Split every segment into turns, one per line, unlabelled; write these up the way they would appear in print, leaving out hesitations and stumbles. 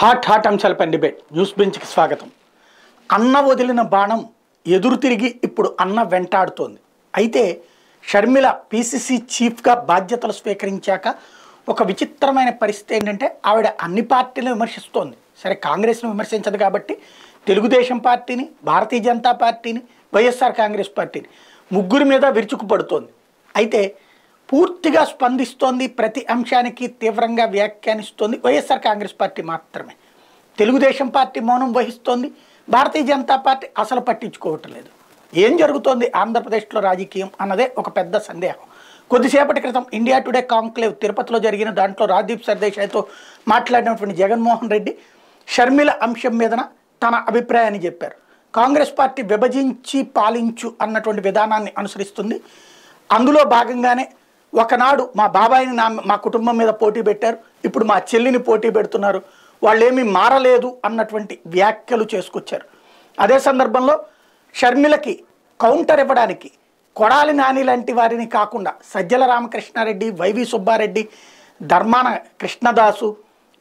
Hot అంశాలపై debate news బెంచ్కి స్వాగతం. అన్న వదిలిన బాణం ఎదురు తిరిగి ఇప్పుడు అన్న వెంటాడుతోంది. అయితే షర్మిల పీసీసీ చీఫ్గా బాధ్యతలు స్వీకరించాక ఒక విచిత్రమైన పరిస్థితి ఏంటంటే ఆవిడ అన్ని పార్టీలను విమర్శిస్తోంది. సరే, కాంగ్రెస్ను విమర్శించదు కాబట్టి తెలుగుదేశం పార్టీని, భారతీయ జనతా పార్టీని, వైఎస్ఆర్ కాంగ్రెస్ పార్టీని ముగ్గురి మీద విరుచుకుపడుతోంది. అయితే పూర్తిగా స్పందిస్తోంది, ప్రతి అంశానికి తీవ్రంగా వ్యాఖ్యానిస్తోంది వైఎస్ఆర్ కాంగ్రెస్ పార్టీ మాత్రమే. తెలుగుదేశం పార్టీ మౌనం వహిస్తోంది, భారతీయ జనతా పార్టీ అసలు పట్టించుకోవటం లేదు. ఏం జరుగుతోంది ఆంధ్రప్రదేశ్లో రాజకీయం అన్నదే ఒక పెద్ద సందేహం. కొద్దిసేపటి క్రితం ఇండియా టుడే కాంక్లేవ్ తిరుపతిలో జరిగిన దాంట్లో రాజ్దీప్ సర్దేశాయ్తో మాట్లాడినటువంటి జగన్మోహన్ రెడ్డి షర్మిల అంశం మీదన తన అభిప్రాయాన్ని చెప్పారు. కాంగ్రెస్ పార్టీ విభజించి పాలించు అన్నటువంటి విధానాన్ని అనుసరిస్తుంది. అందులో భాగంగానే ఒకనాడు మా బాబాయిని మా కుటుంబం మీద పోటీ పెట్టారు, ఇప్పుడు మా చెల్లిని పోటీ పెడుతున్నారు, వాళ్ళేమీ మారలేదు అన్నటువంటి వ్యాఖ్యలు చేసుకొచ్చారు. అదే సందర్భంలో షర్మిలకి కౌంటర్ ఇవ్వడానికి కొడాలి నాని లాంటి వారిని కాకుండా సజ్జల రామకృష్ణారెడ్డి, వైవి సుబ్బారెడ్డి, ధర్మాన కృష్ణదాసు,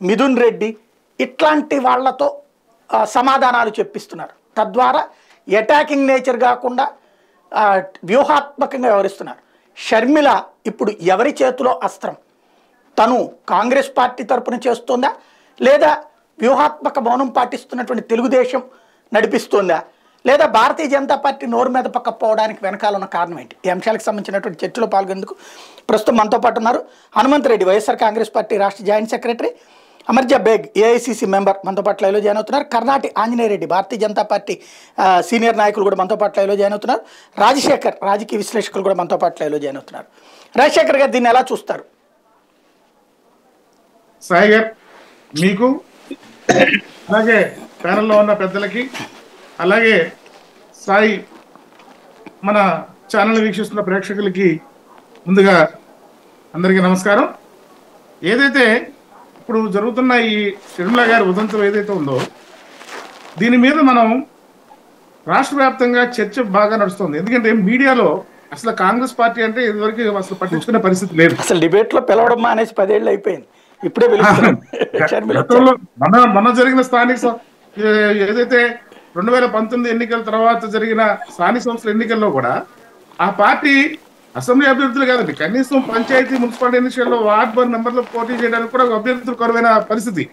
మిథున్ రెడ్డి ఇట్లాంటి వాళ్లతో సమాధానాలు చెప్పిస్తున్నారు. తద్వారా అటాకింగ్ నేచర్ కాకుండా వ్యూహాత్మకంగా వ్యవహరిస్తున్నారు. షర్మిల ఇప్పుడు ఎవరి చేతిలో అస్త్రం? తను కాంగ్రెస్ పార్టీ తరపున చేస్తుందా, లేదా వ్యూహాత్మక మౌనం పాటిస్తున్నటువంటి తెలుగుదేశం నడిపిస్తుందా, లేదా భారతీయ జనతా పార్టీ నోరు మీద పక్కపోవడానికి వెనకాల ఉన్న కారణం ఏంటి? ఈ అంశాలకు సంబంధించినటువంటి చర్చలో పాల్గొనేందుకు ప్రస్తుతం మనతో పాటు ఉన్నారు హనుమంత్ రెడ్డి, వైఎస్ఆర్ కాంగ్రెస్ పార్టీ రాష్ట్ర joint secretary, Amarja Baig AICC member మనతో పాటు లైవ్లో జాయిన్ అవుతున్నారు, కర్ణాటి ఆంజనేయ రెడ్డి భారతీయ జనతా పార్టీ సీనియర్ నాయకులు కూడా మనతో పాటు లైవ్లో జాయిన్ అవుతున్నారు, రాజశేఖర్ రాజకీయ విశ్లేషకులు కూడా మనతో పాటు లైవ్లో జాయిన్ అవుతున్నారు. రాజశేఖర్ గారు, దీన్ని ఎలా చూస్తారు?
సాయి గారు, మీకు అలాగే ప్యానల్లో ఉన్న పెద్దలకి, అలాగే సాయి మన ఛానల్ వీక్షిస్తున్న ప్రేక్షకులకి ముందుగా అందరికీ నమస్కారం. ఏదైతే ఇప్పుడు జరుగుతున్న ఈ షర్మిల గారి ఉదంతం ఏదైతే ఉందో దీని మీద మనం రాష్ట్ర వ్యాప్తంగా చర్చ బాగా నడుస్తుంది. ఎందుకంటే మీడియాలో అసలు కాంగ్రెస్ పార్టీ అంటే ఇదివరకు అసలు పట్టించుకునే పరిస్థితి లేదు.
అసలు డిబేట్ లో పిలవడం మానేసి 10 ఏళ్ళు అయిపోయింది, ఇప్పుడే
మన జరిగిన స్థానిక ఏదైతే 2019 ఎన్నికల తర్వాత జరిగిన స్థానిక సంస్థల ఎన్నికల్లో కూడా ఆ పార్టీ అసెంబ్లీ అభ్యర్థులు కాదండి, కనీసం పంచాయతీ మున్సిపాలిటీ ఎన్నికల్లో వార్డు మెంబర్లు పోటీ చేయడానికి కూడా అభ్యర్థులు కరువైన పరిస్థితి.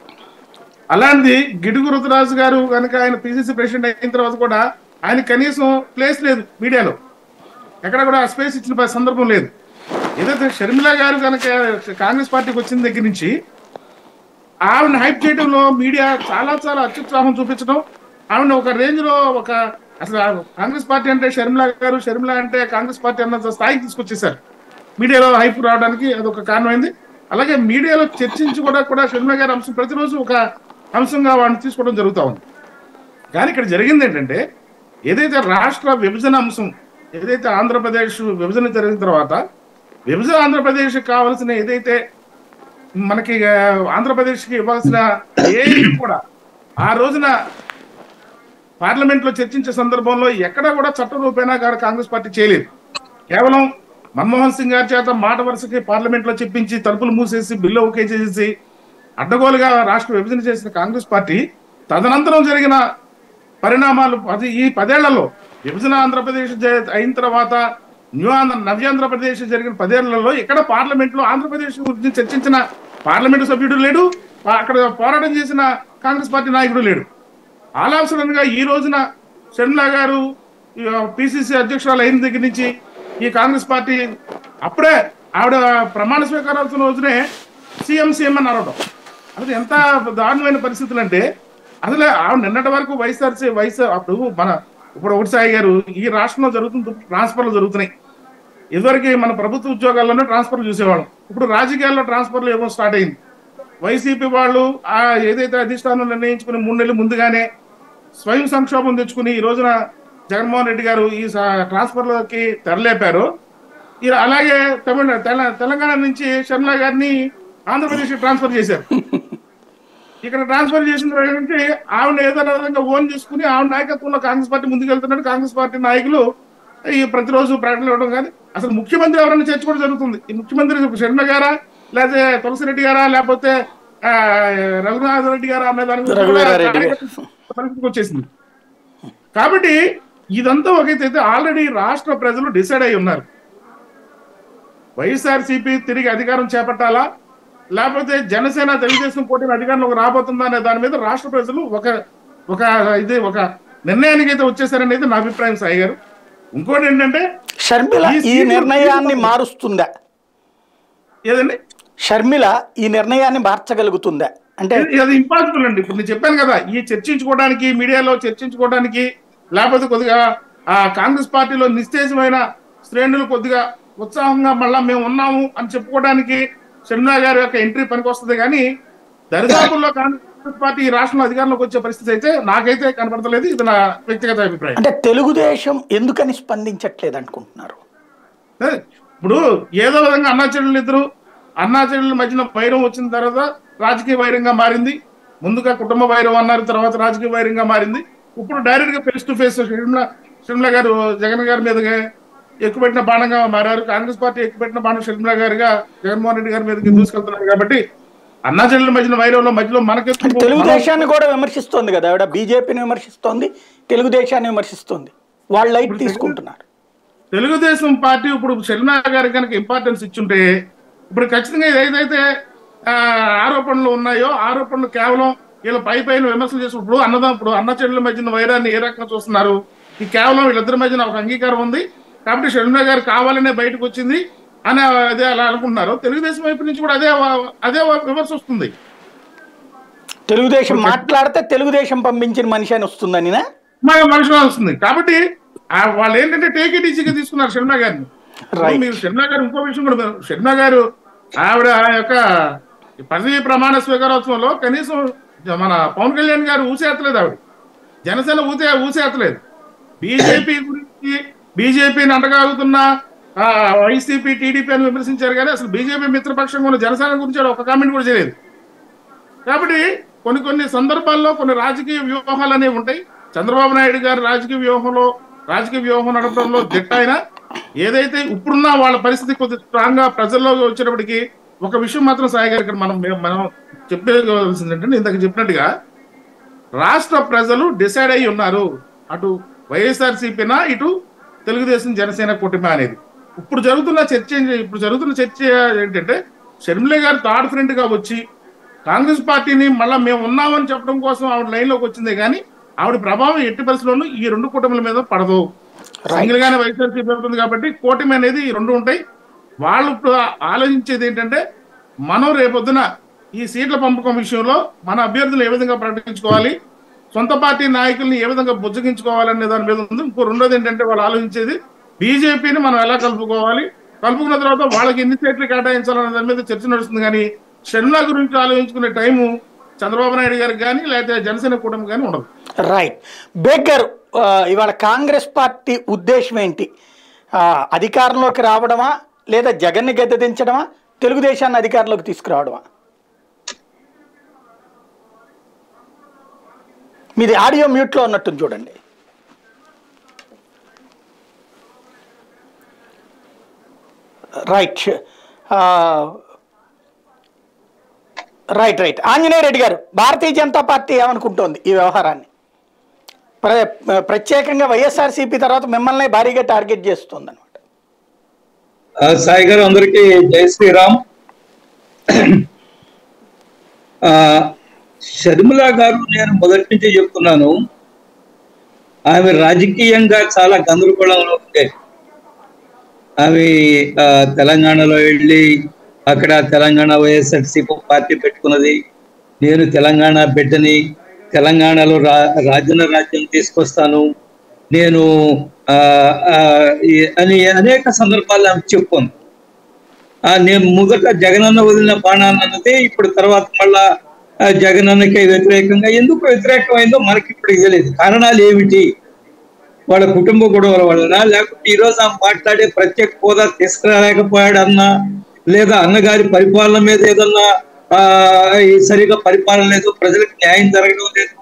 అలాంటిది గిడుగు రుతురాజు గారు కనుక ఆయన పిసిసి ప్రెసిడెంట్ అయిన తర్వాత కూడా ఆయన కనీసం ప్లేస్ లేదు, మీడియాలో ఎక్కడ కూడా స్పేస్ ఇచ్చిన సందర్భం లేదు. ఏదైతే షర్మిల గారు కనుక కాంగ్రెస్ పార్టీకి వచ్చిన దగ్గర నుంచి ఆవిడని హైప్ చేయడంలో మీడియా చాలా చాలా అత్యుత్సాహం చూపించడం, ఆవిడ ఒక రేంజ్ లో ఒక అసలు కాంగ్రెస్ పార్టీ అంటే షర్మిల గారు, షర్మిల అంటే కాంగ్రెస్ పార్టీ అన్న స్థాయికి తీసుకొచ్చేసారు. మీడియాలో హైప్ రావడానికి అదొక కారణమైంది. అలాగే మీడియాలో చర్చించి కూడా షర్మిల గారి అంశం ప్రతిరోజు ఒక అంశంగా వాడిని తీసుకోవడం జరుగుతూ ఉంది. కానీ ఇక్కడ జరిగింది ఏంటంటే, ఏదైతే రాష్ట్ర విభజన అంశం, ఏదైతే ఆంధ్రప్రదేశ్ విభజన జరిగిన తర్వాత విభజన ఆంధ్రప్రదేశ్ కావాల్సిన ఏదైతే మనకి ఆంధ్రప్రదేశ్కి ఇవ్వాల్సిన ఏది కూడా ఆ రోజున పార్లమెంట్ లో చర్చించే సందర్భంలో ఎక్కడా కూడా చట్ట రూపేణా గారు కాంగ్రెస్ పార్టీ చేయలేదు. కేవలం మన్మోహన్ సింగ్ గారి చేత మాట వరుసకి పార్లమెంట్ లో చెప్పించి తలుపులు మూసేసి బిల్లు ఓకే చేసేసి అడ్డగోలుగా రాష్ట్ర విభజన చేసిన కాంగ్రెస్ పార్టీ తదనంతరం జరిగిన పరిణామాలు ఈ 10 ఏళ్లలో విభజన ఆంధ్రప్రదేశ్ అయిన తర్వాత నవ్యాంధ్రప్రదేశ్ జరిగిన 10 ఏళ్లలో ఎక్కడ పార్లమెంట్ లో ఆంధ్రప్రదేశ్ గురించి చర్చించిన పార్లమెంటు సభ్యుడు లేడు, అక్కడ పోరాటం చేసిన కాంగ్రెస్ పార్టీ నాయకుడు లేడు. ఆలాసనంగా ఈ రోజున షర్మిల గారు పిసిసి అధ్యక్షురాలు అయిన దగ్గర నుంచి ఈ కాంగ్రెస్ పార్టీ అప్పుడే ఆవిడ ప్రమాణ స్వీకారాల్సిన రోజునే సీఎం అని అరవడం అసలు ఎంత దారుణమైన పరిస్థితులు అంటే, అసలు ఆవిడ నిన్నటి వరకు ఇప్పుడు ఒకటి సాయి గారు, ఈ రాష్ట్రంలో ట్రాన్స్ఫర్లు జరుగుతున్నాయి. ఇదివరకు మన ప్రభుత్వ ఉద్యోగాల్లోనే ట్రాన్స్ఫర్లు చూసేవాళ్ళం, ఇప్పుడు రాజకీయాల్లో ట్రాన్స్ఫర్లు ఏమో స్టార్ట్ అయింది. వైసీపీ వాళ్ళు ఏదైతే అధిష్టానం నిర్ణయించుకుని 3 నెలలు ముందుగానే స్వయం సంక్షోభం తెచ్చుకుని ఈ రోజున జగన్మోహన్ రెడ్డి గారు ఈ ట్రాన్స్ఫర్లకి తెరలేపారు. అలాగే తెలంగాణ నుంచి షర్మిల గారిని ఆంధ్రప్రదేశ్ ట్రాన్స్ఫర్ చేశారు. ఇక్కడ ట్రాన్స్ఫర్ చేసిన రోజు నుంచి ఆవిడ ఏదైనా విధంగా ఓన్ చేసుకుని ఆవిడ నాయకత్వంలో కాంగ్రెస్ పార్టీ ముందుకెళ్తున్నట్టు కాంగ్రెస్ పార్టీ నాయకులు ఈ ప్రతిరోజు ప్రకటనలు ఇవ్వడం. కానీ అసలు ముఖ్యమంత్రి ఎవరైనా చర్చ కూడా జరుగుతుంది. ఈ ముఖ్యమంత్రి షర్మిల గారా, లేకపోతే తులసిరెడ్డి గారా, లేకపోతే ఆ, రఘునాథ్ రెడ్డి గారు అనే దాని గురించి కూడా
రఘువీరారెడ్డి గారు.
పరిస్థితికి వచ్చేసింది. కాబట్టి ఇదంతా ఒకైతే ఆల్రెడీ రాష్ట్ర ప్రజలు డిసైడ్ అయి ఉన్నారు. వైఎస్ఆర్సీపీ తిరిగి అధికారం చేపట్టాలా, లేకపోతే జనసేన తెలుగుదేశం కూటమి అధికారంలోకి రాబోతుందా అనే దాని మీద రాష్ట్ర ప్రజలు ఒక నిర్ణయానికి అయితే వచ్చేసారనేది నా అభిప్రాయం సాయి గారు. ఇంకోటి ఏంటంటే
షర్మిల ఈ నిర్ణయాన్ని మారుస్తుందా?
ఏదండి
షర్మిల ఈ నిర్ణయాన్ని మార్చగలుగుతుందా? అంటే
అది ఇంపాసిబుల్ అండి. ఇప్పుడు నేను చెప్పాను కదా, ఈ చర్చించుకోవడానికి, మీడియాలో చర్చించుకోవడానికి, లేకపోతే కొద్దిగా ఆ కాంగ్రెస్ పార్టీలో నిశ్చేషమైన శ్రేణులు కొద్దిగా ఉత్సాహంగా మళ్ళా మేము ఉన్నాము అని చెప్పుకోవడానికి షర్మిలా గారి యొక్క ఎంట్రీ పనికి వస్తుంది. కానీ దరిదాపుల్లో కాంగ్రెస్ పార్టీ ఈ రాష్ట్రంలో అధికారంలోకి వచ్చే పరిస్థితి అయితే నాకైతే కనపడతలేదు. ఇది నా వ్యక్తిగత అభిప్రాయం.
అంటే తెలుగుదేశం ఎందుకని స్పందించట్లేదు అనుకుంటున్నారు?
ఇప్పుడు ఏదో విధంగా అన్నా చెల్లెళ్ళ మధ్యన వైరం వచ్చిన తర్వాత రాజకీయ వైరంగా మారింది. ముందుగా కుటుంబ వైరం అన్నారు, తర్వాత రాజకీయ వైరంగా మారింది. ఇప్పుడు డైరెక్ట్ గా ఫేస్ టు ఫేస్ షర్మిలా గారు జగన్ గారి మీదగా ఎక్కుపెట్టిన బాణంగా మారారు. కాంగ్రెస్ పార్టీ ఎక్కుపెట్టిన బాణం షర్మిలా గారిగా జగన్మోహన్ రెడ్డి గారి మీదకి దూసుకెళ్తున్నారు. కాబట్టి అన్నా చెల్లెల మధ్యన వైరంలో మధ్యలో మనకి
తెలుగుదేశాన్ని కూడా విమర్శిస్తోంది కదా ఆవిడ, బీజేపీని విమర్శిస్తోంది, తెలుగుదేశాన్ని విమర్శిస్తుంది. వాళ్ళు లైట్ తీసుకుంటున్నారు.
తెలుగుదేశం పార్టీ ఇప్పుడు షర్మిలా గారికి కనుక ఇంపార్టెన్స్ ఇచ్చుంటే ఇప్పుడు ఖచ్చితంగా ఏదైతే ఆరోపణలు ఉన్నాయో ఆరోపణలు కేవలం వీళ్ళు పైన విమర్శలు చేసినప్పుడు ఇప్పుడు అన్న చెల్లెల మధ్యన వైరాన్ని ఏ రకంగా చూస్తున్నారు? ఈ కేవలం వీళ్ళిద్దరి మధ్యన ఒక అంగీకారం ఉంది కాబట్టి షర్మిలా గారు కావాలనే బయటకు వచ్చింది అని అదే అలా అనుకుంటున్నారు. తెలుగుదేశం వైపు నుంచి కూడా అదే విమర్శ వస్తుంది.
తెలుగుదేశం మాట్లాడితే తెలుగుదేశం పంపించిన మనిషి అని వస్తుందని
మనుషులు వస్తుంది. కాబట్టి వాళ్ళు ఏంటంటే టేక్ ఇట్ ఈజీగా తీసుకున్నారు షర్మిలా గారిని. మీరు షర్మిలా గారు ఇంకో విషయం కూడా, షర్మిలా గారు ఆవిడ యొక్క పదవి ప్రమాణ స్వీకారోత్సవంలో కనీసం మన పవన్ కళ్యాణ్ గారు ఊసేత్తలేదు, ఆవిడ జనసేన ఊసేత్తలేదు. బీజేపీ గురించి బీజేపీని అంటగాగుతున్న వైసీపీ టీడీపీ అని విమర్శించారు కానీ అసలు బీజేపీ మిత్రపక్షంగా ఉన్న జనసేన గురించి ఒక కామెంట్ కూడా చేయలేదు. కాబట్టి కొన్ని సందర్భాల్లో కొన్ని రాజకీయ వ్యూహాలు అనేవి ఉంటాయి. చంద్రబాబు నాయుడు గారు రాజకీయ వ్యూహం నడపడంలో దిట్ట అయినా ఏదైతే ఇప్పుడున్న వాళ్ళ పరిస్థితి కొద్దిగా స్ట్రాంగ్ గా ప్రజల్లో వచ్చేటప్పటికి ఒక విషయం మాత్రం సాయి గారికి మనం చెప్పేవలసింది ఏంటంటే ఇందాక చెప్పినట్టుగా రాష్ట్ర ప్రజలు డిసైడ్ అయి ఉన్నారు, అటు వైఎస్ఆర్సీపీనా ఇటు తెలుగుదేశం జనసేన కూటమి అనేది. ఇప్పుడు జరుగుతున్న చర్చ ఏంటంటే షర్మిల గారు థర్డ్ ఫ్రంట్ గా వచ్చి కాంగ్రెస్ పార్టీని మళ్ళీ మేము ఉన్నామని చెప్పడం కోసం ఆవిడ లైన్ లోకి వచ్చిందే కానీ ఆవిడ ప్రభావం ఎట్టి పరిస్థితుల్లోనూ ఈ రెండు కూటమిల మీద పడదు. సింగిల్ గానే వైఎస్ఆర్సీపీ పెరుగుతుంది కాబట్టి కూటమి అనేది ఈ రెండు ఉంటాయి. వాళ్ళు ఇప్పుడు ఆలోచించేది ఏంటంటే మనం రేపొద్దున ఈ సీట్ల పంపకం విషయంలో మన అభ్యర్థులు ఏ విధంగా ప్రకటించుకోవాలి, సొంత పార్టీ నాయకుల్ని ఏ విధంగా బుజ్జగించుకోవాలనే దాని మీద ఉంది. ఇంకో రెండోది ఏంటంటే వాళ్ళు ఆలోచించేది బీజేపీని మనం ఎలా కలుపుకున్న తర్వాత వాళ్ళకి ఎన్ని సీట్లు కేటాయించాలనే దాని మీద చర్చ నడుస్తుంది. కానీ షర్మిలా గురించి ఆలోచించుకునే టైము చంద్రబాబు నాయుడు గారికి కానీ లేకపోతే జనసేన కూటమి కానీ ఉండదు.
రైట్. బేగ్ గారు, ఇవాళ కాంగ్రెస్ పార్టీ ఉద్దేశం ఏంటి? అధికారంలోకి రావడమా లేదా జగన్ని గద్దెదించడమా, తెలుగుదేశాన్ని అధికారంలోకి తీసుకురావడమా? మీది ఆడియో మ్యూట్లో ఉన్నట్టుంది చూడండి. రైట్ ఆంజనేయ రెడ్డి గారు, భారతీయ జనతా పార్టీ ఏమనుకుంటోంది ఈ వ్యవహారాన్ని? ప్రత్యేకంగా వైఎస్ఆర్సీపీ తర్వాత మిమ్మల్ని భారీగా టార్గెట్ చేస్తుంది అనమాట.
సాయి గారు, అందరికీ జై శ్రీరామ్. షర్మిలా గారు, నేను మొదటి నుంచి చెప్తున్నాను, ఆమె రాజకీయంగా చాలా గందరగోళంలో ఉండే. ఆమె తెలంగాణలో వెళ్ళి అక్కడ తెలంగాణ వైఎస్ఆర్సీపీ పార్టీ పెట్టుకున్నది. నేను తెలంగాణ బిడ్డని, తెలంగాణలో రాజ్యం తీసుకొస్తాను నేను అని అనేక సందర్భాల్లో ఆమె చెప్పుకుంది. నేను మొదట జగనన్న వదిలిన బాణాన్ని అన్నది ఇప్పుడు తర్వాత మళ్ళా జగనన్నకి వ్యతిరేకంగా ఎందుకు వ్యతిరేకమైందో మనకి ఇప్పుడు తెలియదు. కారణాలు ఏమిటి? వాళ్ళ కుటుంబ గొడవల వలన, లేకపోతే ఈరోజు ఆమె మాట్లాడే ప్రత్యేక హోదా తీసుకురాలేకపోయాడన్నా, లేదా అన్నగారి పరిపాలన మీద ఏదన్నా సరిగా పరిపాలన లేదు, ప్రజలకు న్యాయం జరగడం లేదు,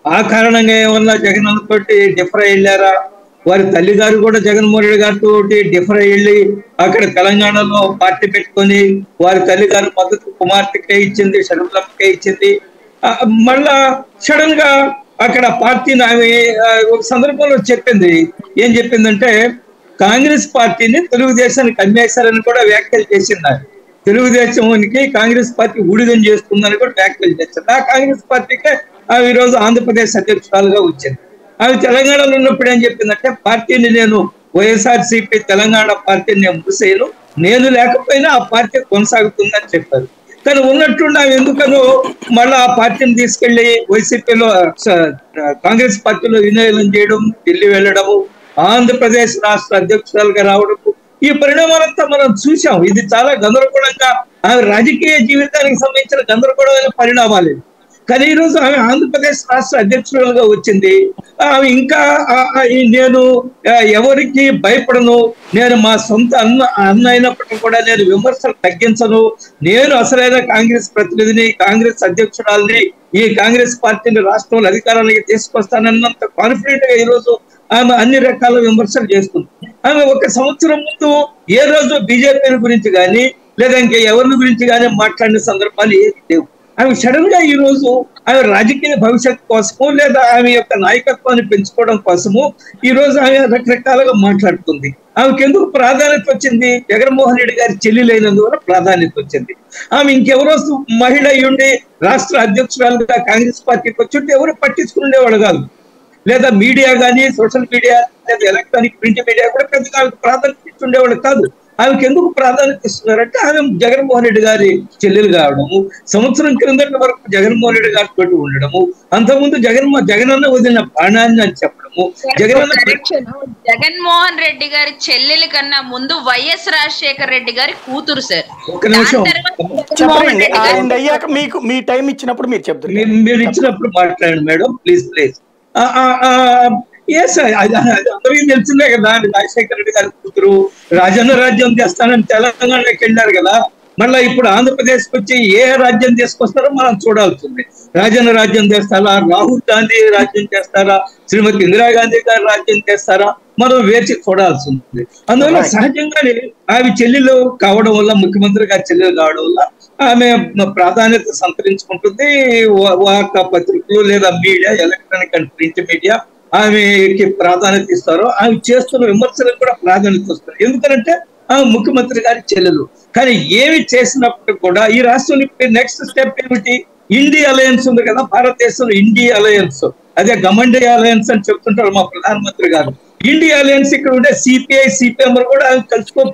ఆ కారణంగా ఏమన్నా జగనన్న తోటి డిఫర్ అయ్యారా వారి తల్లి గారు కూడా జగన్మోహన్ రెడ్డి గారితో డిఫర్ వెళ్ళి అక్కడ తెలంగాణలో పార్టీ పెట్టుకొని వారి తల్లి గారు మద్దతు కుమార్తెకే ఇచ్చింది, షర్మిలమ్మకే ఇచ్చింది. మళ్ళా సడన్ గా అక్కడ పార్టీని ఆమె ఒక సందర్భంలో చెప్పింది. ఏం చెప్పిందంటే కాంగ్రెస్ పార్టీని తెలుగుదేశానికి అమ్మేశారని కూడా వ్యాఖ్యలు చేసింది. తెలుగుదేశానికి కాంగ్రెస్ పార్టీ ఊడిగం చేస్తుందని కూడా వ్యాఖ్యలు చేసింది. ఆ కాంగ్రెస్ పార్టీకే ఆమె ఈరోజు ఆంధ్రప్రదేశ్ అధ్యక్షురాలుగా వచ్చింది. ఆమె తెలంగాణలో ఉన్నప్పుడు ఏం చెప్పిందంటే పార్టీని నేను వైఎస్ఆర్సీపీ తెలంగాణ పార్టీని నేను మూసేయను, నేను లేకపోయినా ఆ పార్టీ కొనసాగుతుందని చెప్పారు. కానీ ఉన్నట్టుండి ఆమె ఎందుకనో మళ్ళీ ఆ పార్టీని తీసుకెళ్లి వైసీపీలో కాంగ్రెస్ పార్టీలో వినియోగం చేయడం, ఢిల్లీ వెళ్ళడము, ఆంధ్రప్రదేశ్ రాష్ట్ర అధ్యక్షురాలుగా రావడము, ఈ పరిణామాలంతా మనం చూసాం. ఇది చాలా గందరగోళంగా ఆమె రాజకీయ జీవితానికి సంబంధించిన గందరగోళమైన పరిణామాలు. కానీ ఈరోజు ఆమె ఆంధ్రప్రదేశ్ రాష్ట్ర అధ్యక్షురాలుగా వచ్చింది. ఆమె ఇంకా నేను ఎవరికి భయపడను, నేను మా సొంత అన్న అయినప్పటికీ కూడా నేను విమర్శలు తగ్గించను, నేను అసలైన కాంగ్రెస్ ప్రతినిధిని, కాంగ్రెస్ అధ్యక్షురాలని, ఈ కాంగ్రెస్ పార్టీని రాష్ట్రంలో అధికారానికి తీసుకొస్తానన్నంత కాన్ఫిడెంట్ గా ఈరోజు ఆమె అన్ని రకాల విమర్శలు చేస్తుంది. ఆమె ఒక సంవత్సరం ముందు ఏ రోజు బీజేపీ గురించి కానీ లేదా ఇంకా ఎవరి గురించి కానీ మాట్లాడిన సందర్భాలు ఏమి లేవు. ఆమె సడన్ గా ఈ రోజు ఆమె రాజకీయ భవిష్యత్తు కోసము లేదా ఆమె యొక్క నాయకత్వాన్ని పెంచుకోవడం కోసము ఈ రోజు ఆమె రకరకాలుగా మాట్లాడుతుంది. ఆమెకు ఎందుకు ప్రాధాన్యత వచ్చింది? జగన్మోహన్ రెడ్డి గారి చెల్లెలైనందువల్ల ప్రాధాన్యత వచ్చింది. ఆమె ఇంకెవరో మహిళ అయ్యుండి రాష్ట్ర అధ్యక్షురాలుగా కాంగ్రెస్ పార్టీకి వచ్చి ఎవరు పట్టించుకునేవాళ్ళు కాదు. లేదా మీడియా కానీ, సోషల్ మీడియా లేదా ఎలక్ట్రానిక్ ప్రింట్ మీడియా కూడా పెద్దగా ఆమెకు ప్రాధాన్యత ఇస్తుండేవాళ్ళు కాదు. ఆమెకు ఎందుకు ప్రాధాన్యత ఇస్తున్నారంటే ఆమె జగన్మోహన్ రెడ్డి గారి చెల్లెలు కావడము, సంవత్సరం క్రిందటి వరకు జగన్మోహన్ రెడ్డి గారితో ఉండడము, అంతకుముందు జగనన్న వదిలిన ప్రాణాన్ని అని చెప్పడము.
జగన్మోహన్ రెడ్డి గారి చెల్లెల కన్నా ముందు వైఎస్ రాజశేఖర రెడ్డి గారి కూతురు సార్.
ఒక్క నిమిషం
అయ్యాక మీకు మీ టైం ఇచ్చినప్పుడు మీరు చెప్తారు,
మీరు ఇచ్చినప్పుడు మాట్లాడండి మేడం, ప్లీజ్ ప్లీజ్. అందరికీ తెలిసిందే కదా, రాజశేఖర రెడ్డి గారి కూతురు రాజన్న రాజ్యం చేస్తానని తెలంగాణకి వెళ్ళారు కదా. మళ్ళీ ఇప్పుడు ఆంధ్రప్రదేశ్కి వచ్చి ఏ రాజ్యం తీసుకొస్తారో మనం చూడాల్సింది. రాజన్న రాజ్యం చేస్తారా, రాహుల్ గాంధీ రాజ్యం చేస్తారా, శ్రీమతి ఇందిరాగాంధీ గారు రాజ్యం చేస్తారా, మనం వేచి చూడాల్సింది. అందువల్ల సహజంగానే ఆమె చెల్లెలు కావడం వల్ల, ముఖ్యమంత్రి గారి చెల్లెలు కావడం వల్ల ఆమె ప్రాధాన్యత సంతరించుకుంటుంది. వార్తా పత్రికలు లేదా media, electronic and print media ఆమెకి ప్రాధాన్యత ఇస్తారు. ఆమె చేస్తున్న విమర్శలకు కూడా ప్రాధాన్యత వస్తారు. ఎందుకంటే ఆమె ముఖ్యమంత్రి గారి చెల్లెలు. కానీ ఏమి చేసినప్పుడు కూడా ఈ రాష్ట్రంలో నెక్స్ట్ స్టెప్ ఏమిటి? ఇండియా అలయన్స్ ఉంది కదా, భారతదేశంలో ఇండియా అలయన్స్, అదే గమండి అలయన్స్ అని చెప్తుంటారు మా ప్రధానమంత్రి గారు. ఇండియా అలయన్స్ ఇక్కడ ఉండే సిపిఐ, సిపిఎం కూడా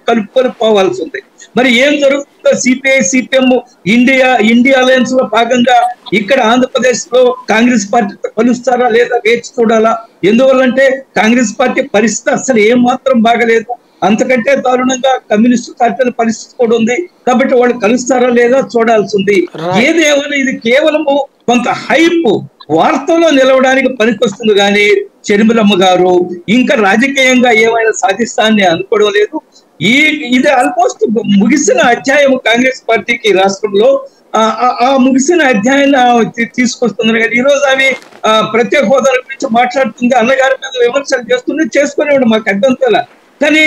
కలుపుకొని పోవాల్సి ఉంది. మరి ఏం జరుగుతుందో? సిపిఐ, సిపిఎం ఇండియా అలయన్స్ లో భాగంగా ఇక్కడ ఆంధ్రప్రదేశ్ లో కాంగ్రెస్ పార్టీతో కలుస్తారా లేదా వేచి చూడాలా. ఎందువల్లంటే కాంగ్రెస్ పార్టీ పరిస్థితి అసలు ఏం మాత్రం బాగలేదు. అంతకంటే దారుణంగా కమ్యూనిస్ట్ పార్టీల పరిస్థితి కూడా ఉంది. కాబట్టి వాళ్ళు కలుస్తారా లేదా చూడాల్సి ఉంది. ఏదేమైనా ఇది కేవలము కొంత హైప్, వార్తల్లో నిలవడానికి పనికొస్తుంది కానీ షర్మిలమ్మ గారు ఇంకా రాజకీయంగా ఏమైనా సాధిస్తానని అనుకోవడం లేదు. ఇది ఆల్మోస్ట్ ముగిసిన అధ్యాయం కాంగ్రెస్ పార్టీకి రాష్ట్రంలో. ఆ ముగిసిన అధ్యాయాన్ని తీసుకొస్తున్నారు. కానీ ఈ రోజు ఆమె ప్రత్యేక హోదా గురించి మాట్లాడుతుంది, అన్నగారి మీద విమర్శలు చేస్తుంది, చేసుకునేవాడు మాకు అర్థంతేలా. కానీ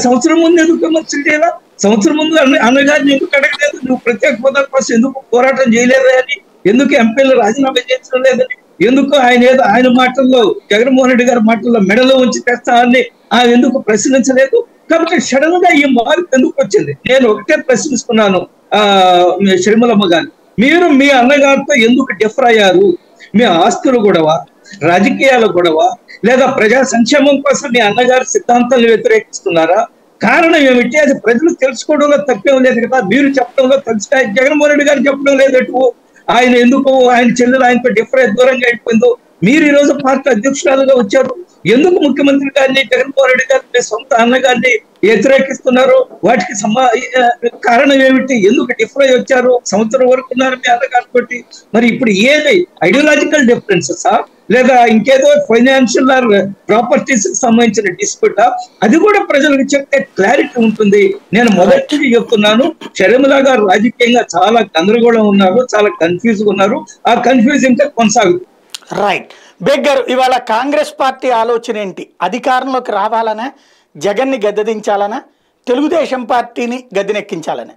సంవత్సరం ముందు ఎందుకు విమర్శలు చేయాలా? సంవత్సరం ముందు అన్నగారిని ఎందుకు అడగలేదు? నువ్వు ప్రత్యేక హోదా కోసం ఎందుకు పోరాటం చేయలేదా అని, ఎందుకు ఎంపీలు రాజీనామా చేయించడం లేదని, ఎందుకు ఆయన మాటల్లో, జగన్మోహన్ రెడ్డి గారి మాటల్లో మెడలో ఉంచి తెస్తానని ఆయన ఎందుకు ప్రశ్నించలేదు? కాబట్టి సడన్ గా ఈ మార్పు ఎందుకు వచ్చింది? నేను ఒకటే ప్రశ్నిస్తున్నాను షర్మిలమ్మ గారు, మీరు మీ అన్నగారితో ఎందుకు డిఫర్ అయ్యారు? మీ ఆస్తులు గొడవ, రాజకీయాల గొడవ, లేదా ప్రజా సంక్షేమం కోసం మీ అన్నగారి సిద్ధాంతాలను వ్యతిరేకిస్తున్నారా? కారణం ఏమిటి? అది ప్రజలు తెలుసుకోవడంలో తప్పేం లేదు కదా. మీరు చెప్పడంలో తెలుసు, జగన్మోహన్ రెడ్డి గారు చెప్పడం లేదు. ఆయన ఎందుకు ఆయన చెల్లెలు ఆయనతో డిఫరెంట్ దూరంగా అయిపోయిందో. మీరు ఈ రోజు పార్టీ అధ్యక్షురాలుగా వచ్చారు, ఎందుకు ముఖ్యమంత్రి గారిని, జగన్మోహన్ రెడ్డి గారిని, సొంత అన్నగారిని వ్యతిరేకిస్తున్నారు? వాటికి కారణం ఏమిటి? ఎందుకు డిఫర్ అయి వచ్చారు? సంవత్సరం వరకు ఉన్నారు మీ అన్నగారితో. మరి ఇప్పుడు ఏది ఐడియాలజికల్ డిఫరెన్సెసా లేదా ఇంకేదో ఫైనాన్షియల్ ఆర్ ప్రాపర్టీస్ కి సంబంధించిన డిస్ప్యూటా? అది కూడా ప్రజలకు చెప్తే క్లారిటీ ఉంటుంది. నేను మొదటి చెప్తున్నాను, షర్మిల గారు రాజకీయంగా చాలా గందరగోళం ఉన్నారు, చాలా కన్ఫ్యూజ్ ఉన్నారు. ఆ కన్ఫ్యూజ్ ఇంకా కొనసాగుతుంది.
రైట్. బేగ్ గారు, ఇవాళ కాంగ్రెస్ పార్టీ ఆలోచన ఏంటి? అధికారంలోకి రావాలనా, జగన్ని గద్దెదించాలనా, తెలుగుదేశం పార్టీని గద్దెనెక్కించాలనా?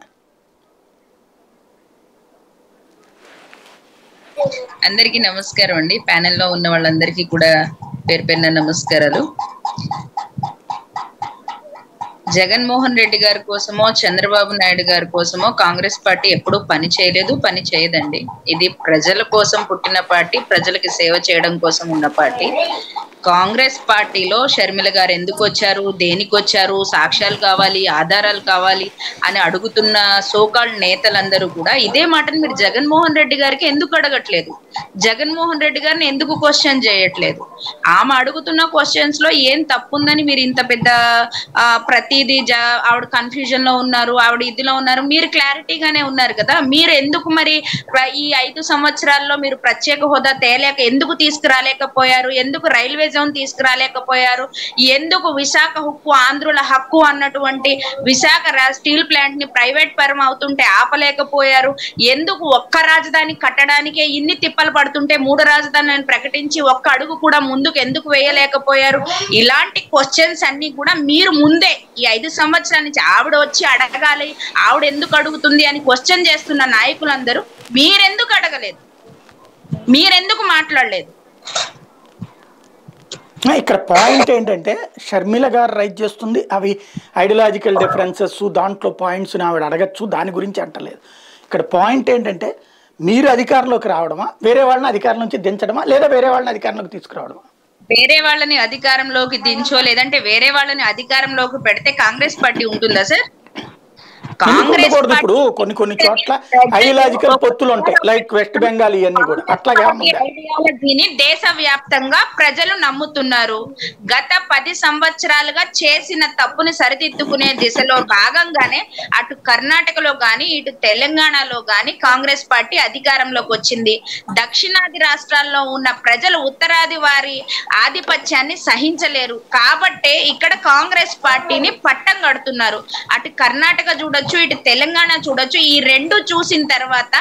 అందరికీ నమస్కారం అండి. ప్యానెల్లో ఉన్న వాళ్ళందరికీ కూడా పేరు పేరున నమస్కారాలు. జగన్మోహన్ రెడ్డి గారి కోసమో చంద్రబాబు నాయుడు గారి కోసమో కాంగ్రెస్ పార్టీ ఎప్పుడూ పని చేయలేదు, పని చేయదండి. ఇది ప్రజల కోసం పుట్టిన పార్టీ, ప్రజలకి సేవ చేయడం కోసం ఉన్న పార్టీ. కాంగ్రెస్ పార్టీలో షర్మిల గారు ఎందుకు వచ్చారు, దేనికి వచ్చారు, సాక్ష్యాలు కావాలి, ఆధారాలు కావాలి అని అడుగుతున్న సోకాల్డ్ నేతలందరూ కూడా ఇదే మాటను మీరు జగన్మోహన్ రెడ్డి గారికి ఎందుకు అడగట్లేదు? జగన్మోహన్ రెడ్డి గారిని ఎందుకు క్వశ్చన్ చేయట్లేదు? ఆమె అడుగుతున్న క్వశ్చన్స్ లో ఏం తప్పుందని మీరు ఇంత పెద్ద ప్రతిదీ ఆవిడ కన్ఫ్యూజన్ లో ఉన్నారు, ఆవిడ ఇదిలో ఉన్నారు, మీరు క్లారిటీగానే ఉన్నారు కదా. మీరు ఎందుకు మరి ఈ 5 సంవత్సరాల్లో మీరు ప్రత్యేక హోదా తేలేక ఎందుకు తీసుకురాలేకపోయారు? ఎందుకు రైల్వే జోన్ తీసుకురాలేకపోయారు? ఎందుకు విశాఖ హక్కు, ఆంధ్రుల హక్కు అన్నటువంటి విశాఖ స్టీల్ ప్లాంట్ ని ప్రైవేట్ పరం అవుతుంటే ఆపలేకపోయారు? ఎందుకు ఒక్క రాజధాని కట్టడానికే ఇన్ని తిప్పలు పడుతుంటే 3 రాజధానులను ప్రకటించి ఒక్క అడుగు కూడా ముందుకు ఎందుకు వేయలేకపోయారు? ఇలాంటి క్వశ్చన్స్ అన్ని కూడా మీరు ముందే ఈ 5 సంవత్సరాల నుంచి ఆవిడ వచ్చి అడగాలి, ఆవిడ ఎందుకు అడుగుతుంది అని క్వశ్చన్ చేస్తున్న నాయకులందరూ మీరెందుకు అడగలేదు? మీరెందుకు మాట్లాడలేదు?
ఇక్కడ పాయింట్ ఏంటంటే, షర్మిల గారు రైజ్ చేస్తుంది అవి ఐడియాలజికల్ డిఫరెన్సెస్, దాంట్లో పాయింట్స్ని ఆవిడ అడగచ్చు, దాని గురించి అంటలేదు. ఇక్కడ పాయింట్ ఏంటంటే, మీరు అధికారంలోకి రావడమా, వేరే వాళ్ళని అధికారం నుంచి దించడమా, లేదా వేరే వాళ్ళని అధికారంలోకి తీసుకురావడమా?
వేరే వాళ్ళని అధికారంలోకి దించో లేదంటే వేరే వాళ్ళని అధికారంలోకి పెడితే కాంగ్రెస్ పార్టీ ఉంటుందా సార్? కాంగ్రెస్
ఇప్పుడు కొన్ని చోట్ల ఐడియాలజికల్ పొత్తులు ఉంటాయి, లైక్ వెస్ట్ బెంగాల్, ఇవన్నీ కూడా అట్లాగే
ఐడియాలజీని దేశవ్యాప్తంగా ప్రజలు నమ్ముతున్నారు. గత 10 సంవత్సరాలుగా చేసిన తప్పుని సరిదిద్దుకునే దిశలో భాగంగానే అటు కర్ణాటకలో గాని ఇటు తెలంగాణలో గాని కాంగ్రెస్ పార్టీ అధికారంలోకి వచ్చింది. దక్షిణాది రాష్ట్రాల్లో ఉన్న ప్రజలు ఉత్తరాది వారి ఆధిపత్యాన్ని సహించలేరు కాబట్టే ఇక్కడ కాంగ్రెస్ పార్టీని పట్టం కడుతున్నారు. అటు కర్ణాటక చూడొచ్చు, ఇటు తెలంగాణ చూడొచ్చు. ఈ రెండు చూసిన తర్వాత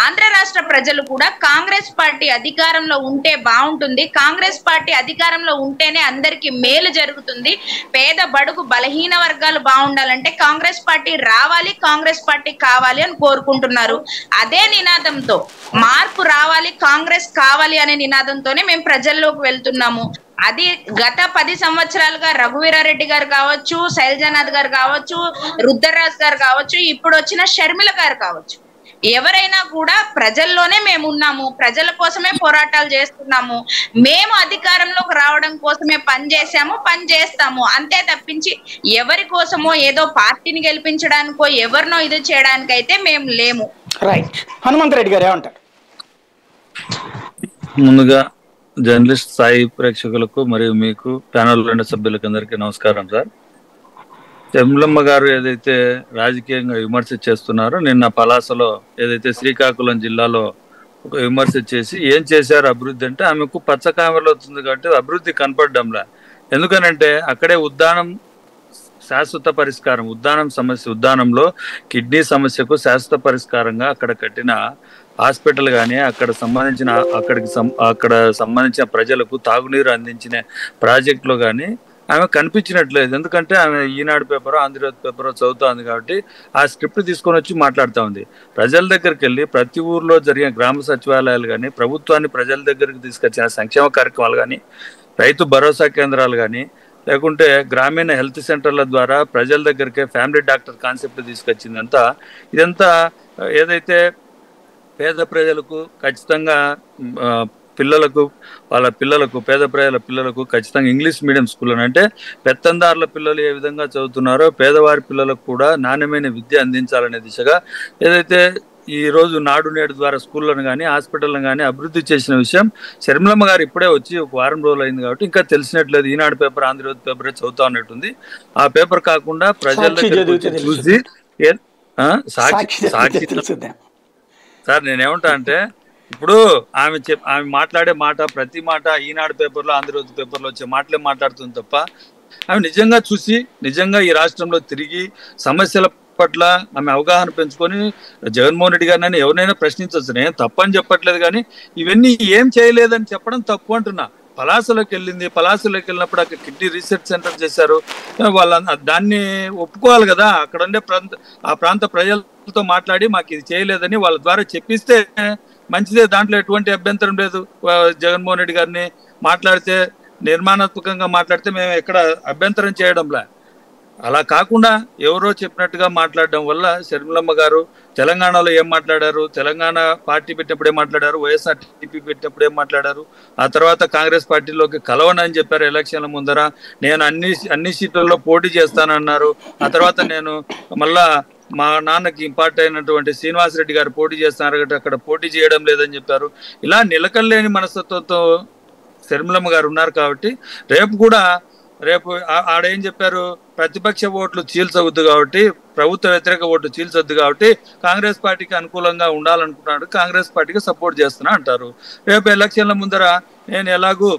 ఆంధ్ర రాష్ట్ర ప్రజలు కూడా కాంగ్రెస్ పార్టీ అధికారంలో ఉంటే బాగుంటుంది, కాంగ్రెస్ పార్టీ అధికారంలో ఉంటేనే అందరికి మేలు జరుగుతుంది, పేద బడుగు బలహీన వర్గాలు బాగుండాలంటే కాంగ్రెస్ పార్టీ రావాలి, కాంగ్రెస్ పార్టీ కావాలి అని కోరుకుంటున్నారు. అదే నినాదంతో మార్పు రావాలి, కాంగ్రెస్ కావాలి అనే నినాదంతోనే మేము ప్రజల్లోకి వెళ్తున్నాము. అది గత 10 సంవత్సరాలుగా రఘువీరారెడ్డి గారు కావచ్చు, శైలజానాథ్ గారు కావచ్చు, రుద్రరాజ్ గారు కావచ్చు, ఇప్పుడు వచ్చిన షర్మిల గారు కావచ్చు, ఎవరైనా కూడా ప్రజల్లోనే మేము ఉన్నాము, ప్రజల కోసమే పోరాటాలు చేస్తున్నాము, మేము అధికారంలోకి రావడం కోసమే పనిచేసాము, పని చేస్తాము, అంతే తప్పించి ఎవరి కోసమో ఏదో పార్టీని గెలిపించడానికో ఎవరినో ఇది చేయడానికైతే మేము లేము.
రైట్. హనుమంతరెడ్డి గారు ఏమంటారు?
ముందుగా జర్నలిస్ట్ స్థాయి ప్రేక్షకులకు మరియు మీకు ప్యానల్ 2 సభ్యులకు అందరికీ నమస్కారం సార్. చెమ్లమ్మ గారు ఏదైతే రాజకీయంగా విమర్శ చేస్తున్నారో, నిన్న పలాసలో ఏదైతే శ్రీకాకుళం జిల్లాలో ఒక విమర్శ చేసి ఏం చేశారు అభివృద్ధి అంటే, ఆమెకు పచ్చ కామెరలు అవుతుంది కాబట్టి అభివృద్ధి కనపడడంలా. ఎందుకనంటే అక్కడే ఉద్దానం శాశ్వత పరిష్కారం, ఉద్దానం సమస్య, ఉద్దానంలో కిడ్నీ సమస్యకు శాశ్వత పరిష్కారంగా అక్కడ కట్టిన హాస్పిటల్ కానీ అక్కడ సంబంధించిన ప్రజలకు తాగునీరు అందించిన ప్రాజెక్టులో కానీ ఆమె కనిపించినట్లేదు. ఎందుకంటే ఆమె ఈనాడు పేపరో ఆంధ్రజ్యోతి పేపరో చదువుతోంది కాబట్టి ఆ స్క్రిప్ట్ తీసుకొని వచ్చి మాట్లాడుతూ ఉంది. ప్రజల దగ్గరికి వెళ్ళి ప్రతి ఊర్లో జరిగిన గ్రామ సచివాలయాలు కానీ, ప్రభుత్వాన్ని ప్రజల దగ్గరికి తీసుకొచ్చిన సంక్షేమ కార్యక్రమాలు కానీ, రైతు భరోసా కేంద్రాలు కానీ, లేకుంటే గ్రామీణ హెల్త్ సెంటర్ల ద్వారా ప్రజల దగ్గరికే ఫ్యామిలీ డాక్టర్ కాన్సెప్ట్ తీసుకొచ్చిందంతా. ఇదంతా ఏదైతే పేద ప్రజలకు ఖచ్చితంగా పేద ప్రజల పిల్లలకు ఖచ్చితంగా ఇంగ్లీష్ మీడియం స్కూల్ అంటే పెత్తందారుల పిల్లలు ఏ విధంగా చదువుతున్నారో పేదవారి పిల్లలకు కూడా నాణ్యమైన విద్య అందించాలనే దిశగా ఏదైతే ఈ రోజు నాడు నేడు ద్వారా స్కూళ్ళను కానీ హాస్పిటల్ను కానీ అభివృద్ధి చేసిన విషయం శర్మిలమ్మ గారు ఇప్పుడే వచ్చి ఒక వారం రోజులు అయింది కాబట్టి ఇంకా తెలిసినట్లేదు. ఈనాడు పేపర్ ఆంధ్రజ్యోతి పేపరే చదువుతా ఉన్నట్టుంది. ఆ పేపర్ కాకుండా ప్రజల దగ్గర చూసి సాక్షి సార్ నేనేమంటా అంటే, ఇప్పుడు ఆమె మాట్లాడే మాట, ప్రతి మాట ఈనాడు పేపర్లో ఆంధ్రజ్యోతి పేపర్లో వచ్చే మాటలే మాట్లాడుతుంది తప్ప ఆమె నిజంగా చూసి నిజంగా ఈ రాష్ట్రంలో తిరిగి సమస్యల పట్ల ఆమె అవగాహన పెంచుకొని జగన్మోహన్ రెడ్డి గారిని ఎవరైనా ప్రశ్నించవచ్చు. నేను తప్పని చెప్పట్లేదు, కానీ ఇవన్నీ ఏం చేయలేదని చెప్పడం తప్పు అంటున్నా. పలాసలోకి వెళ్ళినప్పుడు అక్కడ కిడ్నీ రీసెర్చ్ సెంటర్ చేశారు. వాళ్ళ దాన్ని ఒప్పుకోవాలి కదా. అక్కడ ఉండే ఆ ప్రాంత ప్రజలతో మాట్లాడి మాకు ఇది చేయలేదని వాళ్ళ ద్వారా చెప్పిస్తే మంచిదే, దాంట్లో ఎటువంటి అభ్యంతరం లేదు. జగన్మోహన్ రెడ్డి గారిని మాట్లాడితే నిర్మాణాత్మకంగా మాట్లాడితే మేము ఎక్కడ అభ్యంతరం చేయడంలే. అలా కాకుండా ఎవరో చెప్పినట్టుగా మాట్లాడడం వల్ల షర్మిలమ్మ గారు తెలంగాణలో ఏం మాట్లాడారు, తెలంగాణ పార్టీ పెట్టినప్పుడు ఏం మాట్లాడారు, వైఎస్ఆర్టీపీ పెట్టినప్పుడు ఏం మాట్లాడారు, ఆ తర్వాత కాంగ్రెస్ పార్టీలోకి కలవనని చెప్పారు ఎలక్షన్ల ముందర, నేను అన్ని సీట్లలో పోటీ చేస్తానన్నారు. ఆ తర్వాత నేను మళ్ళా మా నాన్నకి ఇంపార్ట్ అయినటువంటి శ్రీనివాసరెడ్డి గారు పోటీ చేస్తున్నారు కాబట్టి అక్కడ పోటీ చేయడం లేదని చెప్పారు. ఇలా నిలకడలేని మనస్తత్వంతో షర్మిలమ్మ గారు ఉన్నారు కాబట్టి రేపు ఆడేం చెప్పారు, ప్రతిపక్ష ఓట్లు చీల్చవద్దు కాబట్టి, ప్రభుత్వ వ్యతిరేక ఓట్లు చీల్చొద్దు కాబట్టి కాంగ్రెస్ పార్టీకి అనుకూలంగా ఉండాలనుకుంటున్నాడు, కాంగ్రెస్ పార్టీకి సపోర్ట్ చేస్తున్నా అంటారు. రేపు ఎలక్షన్ల ముందర నేను ఎలాగూ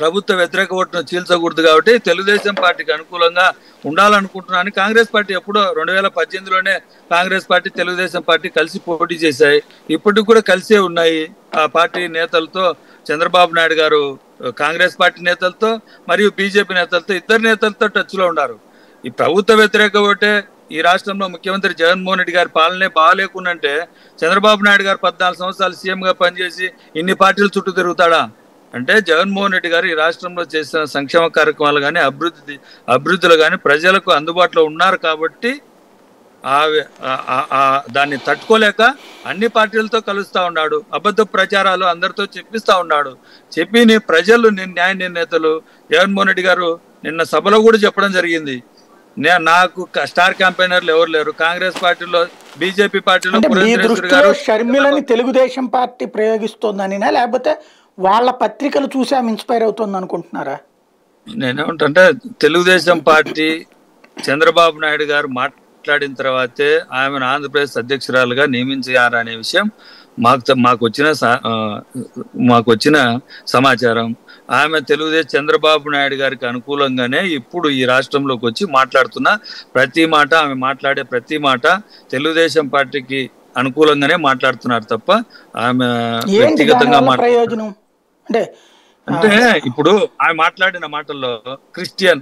ప్రభుత్వ వ్యతిరేక ఓటును చీల్చకూడదు కాబట్టి తెలుగుదేశం పార్టీకి అనుకూలంగా ఉండాలనుకుంటున్నాను. కాంగ్రెస్ పార్టీ ఎప్పుడో 2018లోనే కాంగ్రెస్ పార్టీ తెలుగుదేశం పార్టీ కలిసి పోటీ చేశాయి, ఇప్పటికి కూడా కలిసే ఉన్నాయి. ఆ పార్టీ నేతలతో చంద్రబాబు నాయుడు గారు కాంగ్రెస్ పార్టీ నేతలతో మరియు బీజేపీ నేతలతో ఇద్దరు నేతలతో టచ్ లో ఉన్నారు. ఈ ప్రభుత్వ వ్యతిరేక ఓటే ఈ రాష్ట్రంలో ముఖ్యమంత్రి జగన్మోహన్ రెడ్డి గారి పాలనే బాగాలేకుండంటే చంద్రబాబు నాయుడు గారు 14 సంవత్సరాలు సీఎం గా పనిచేసి ఇన్ని పార్టీల చుట్టూ తిరుగుతాడా? అంటే జగన్మోహన్ రెడ్డి గారు ఈ రాష్ట్రంలో చేసిన సంక్షేమ కార్యక్రమాలు కానీ అభివృద్ధులు కానీ ప్రజలకు అందుబాటులో ఉన్నారు కాబట్టి దాన్ని తట్టుకోలేక అన్ని పార్టీలతో కలుస్తా ఉన్నాడు, అబద్ధ ప్రచారాలు అందరితో చెప్పిస్తా ఉన్నాడు. చెప్పి ప్రజలు న్యాయ నిర్ణేతలు జగన్మోహన్ రెడ్డి గారు నిన్న సభలో కూడా చెప్పడం జరిగింది, నాకు స్టార్ క్యాంపెయినర్లు ఎవరు లేరు, కాంగ్రెస్ పార్టీలో బీజేపీ పార్టీలో
షర్మిలని తెలుగుదేశం పార్టీ ప్రయోగిస్తోందని లేకపోతే వాళ్ళ పత్రికలు చూసి ఆమె ఇన్స్పైర్ అవుతుంది అనుకుంటున్నారా?
నేనేమంటే తెలుగుదేశం పార్టీ చంద్రబాబు నాయుడు గారు మాట్లాడిన తర్వాతే ఆమెను ఆంధ్రప్రదేశ్ అధ్యక్షురాలుగా నియమించారనే విషయం మాకు వచ్చిన సమాచారం. ఆమె తెలుగుదేశం చంద్రబాబు నాయుడు గారికి అనుకూలంగానే ఇప్పుడు ఈ రాష్ట్రంలోకి వచ్చి మాట్లాడుతున్న ప్రతి మాట, ఆమె మాట్లాడే ప్రతి మాట తెలుగుదేశం పార్టీకి అనుకూలంగానే మాట్లాడుతున్నారు తప్ప ఆమె వ్యక్తిగతంగా
ప్రయోజనం
అంటే ఇప్పుడు ఆమె మాట్లాడిన మాటల్లో క్రిస్టియన్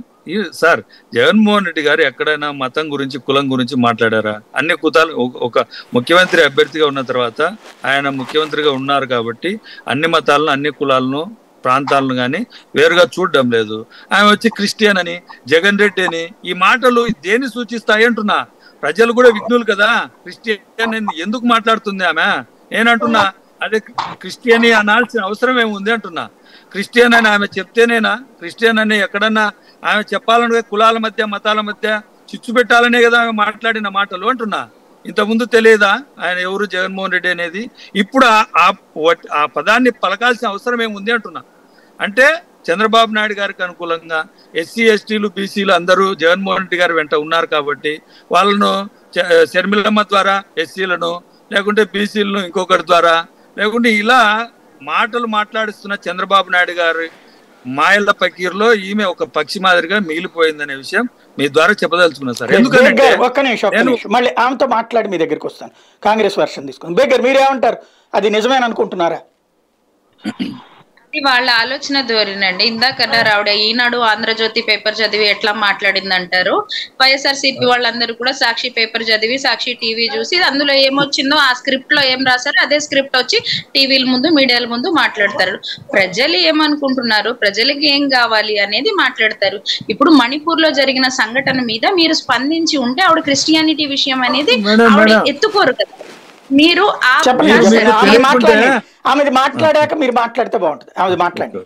సార్ జగన్మోహన్ రెడ్డి గారు ఎక్కడైనా మతం గురించి కులం గురించి మాట్లాడారా? అన్ని కులాలు ఒక ముఖ్యమంత్రి అభ్యర్థిగా ఉన్న తర్వాత ఆయన ముఖ్యమంత్రిగా ఉన్నారు కాబట్టి అన్ని మతాలను అన్ని కులాలను ప్రాంతాలను కానీ వేరుగా చూడడం లేదు. ఆమె వచ్చి క్రిస్టియన్ అని జగన్ రెడ్డి అని ఈ మాటలు దేన్ని సూచిస్తాయి అంటున్నా. ప్రజలు కూడా విఘ్నులు కదా, క్రిస్టియన్ ఎందుకు మాట్లాడుతుంది ఆమె? నేనంటున్నా అదే క్రిస్టియన్ అనాల్సిన అవసరం ఏముంది అంటున్నా. క్రిస్టియన్ అని ఆమె చెప్తేనేనా? క్రిస్టియన్ అని ఎక్కడన్నా ఆమె చెప్పాలనే కులాల మధ్య మతాల మధ్య చిచ్చు పెట్టాలనే కదా ఆమె మాట్లాడిన మాటలు అంటున్నా. ఇంతకుముందు తెలియదా ఆయన ఎవరు జగన్మోహన్ రెడ్డి అనేది? ఇప్పుడు ఆ పదాన్ని పలకాల్సిన అవసరం ఏముంది అంటున్నా. అంటే చంద్రబాబు నాయుడు గారికి అనుకూలంగా ఎస్సీ ఎస్టీలు బీసీలు అందరూ జగన్మోహన్ రెడ్డి గారి వెంట ఉన్నారు కాబట్టి వాళ్ళను షర్మిలమ్మ ద్వారా ఎస్సీలను లేకుంటే బీసీలను ఇంకొకరి ద్వారా లేకుంటే ఇలా మాటలు మాట్లాడిస్తున్న చంద్రబాబు నాయుడు గారి మాయల పకీర్లో ఈమె ఒక పక్షి మాదిరిగా మిగిలిపోయిందనే విషయం మీ ద్వారా చెప్పదలుచుకున్నాను సార్. ఎందుకంటే
ఒక్క నిమిషం మళ్ళీ ఆమెతో మాట్లాడి మీ దగ్గరికి వస్తాను. కాంగ్రెస్ వర్షన్ తీసుకుని బేగర్ మీరేమంటారు? అది నిజమేన అనుకుంటున్నారా?
వాళ్ళ ఆలోచన ధోరణండి. ఇందాక రావుడ ఈనాడు ఆంధ్రజ్యోతి పేపర్ చదివి ఎట్లా మాట్లాడిందంటారు, వైఎస్ఆర్సీపీ వాళ్ళందరూ కూడా సాక్షి పేపర్ చదివి సాక్షి టీవీ చూసి అందులో ఏమొచ్చిందో ఆ స్క్రిప్ట్ లో ఏం రాశారో అదే స్క్రిప్ట్ వచ్చి టీవీల ముందు మీడియాల ముందు మాట్లాడతారు. ప్రజలు ఏమనుకుంటున్నారు, ప్రజలకి ఏం కావాలి అనేది మాట్లాడతారు. ఇప్పుడు మణిపూర్ లో జరిగిన సంఘటన మీద మీరు స్పందించి ఉంటే ఆవిడ క్రిస్టియానిటీ విషయం అనేది ఆవిడ ఎత్తుకోరు కదా. మీరు
ఆమెది మాట్లాడాక మీరు మాట్లాడితే బాగుంటుంది. ఆమెది మాట్లాడి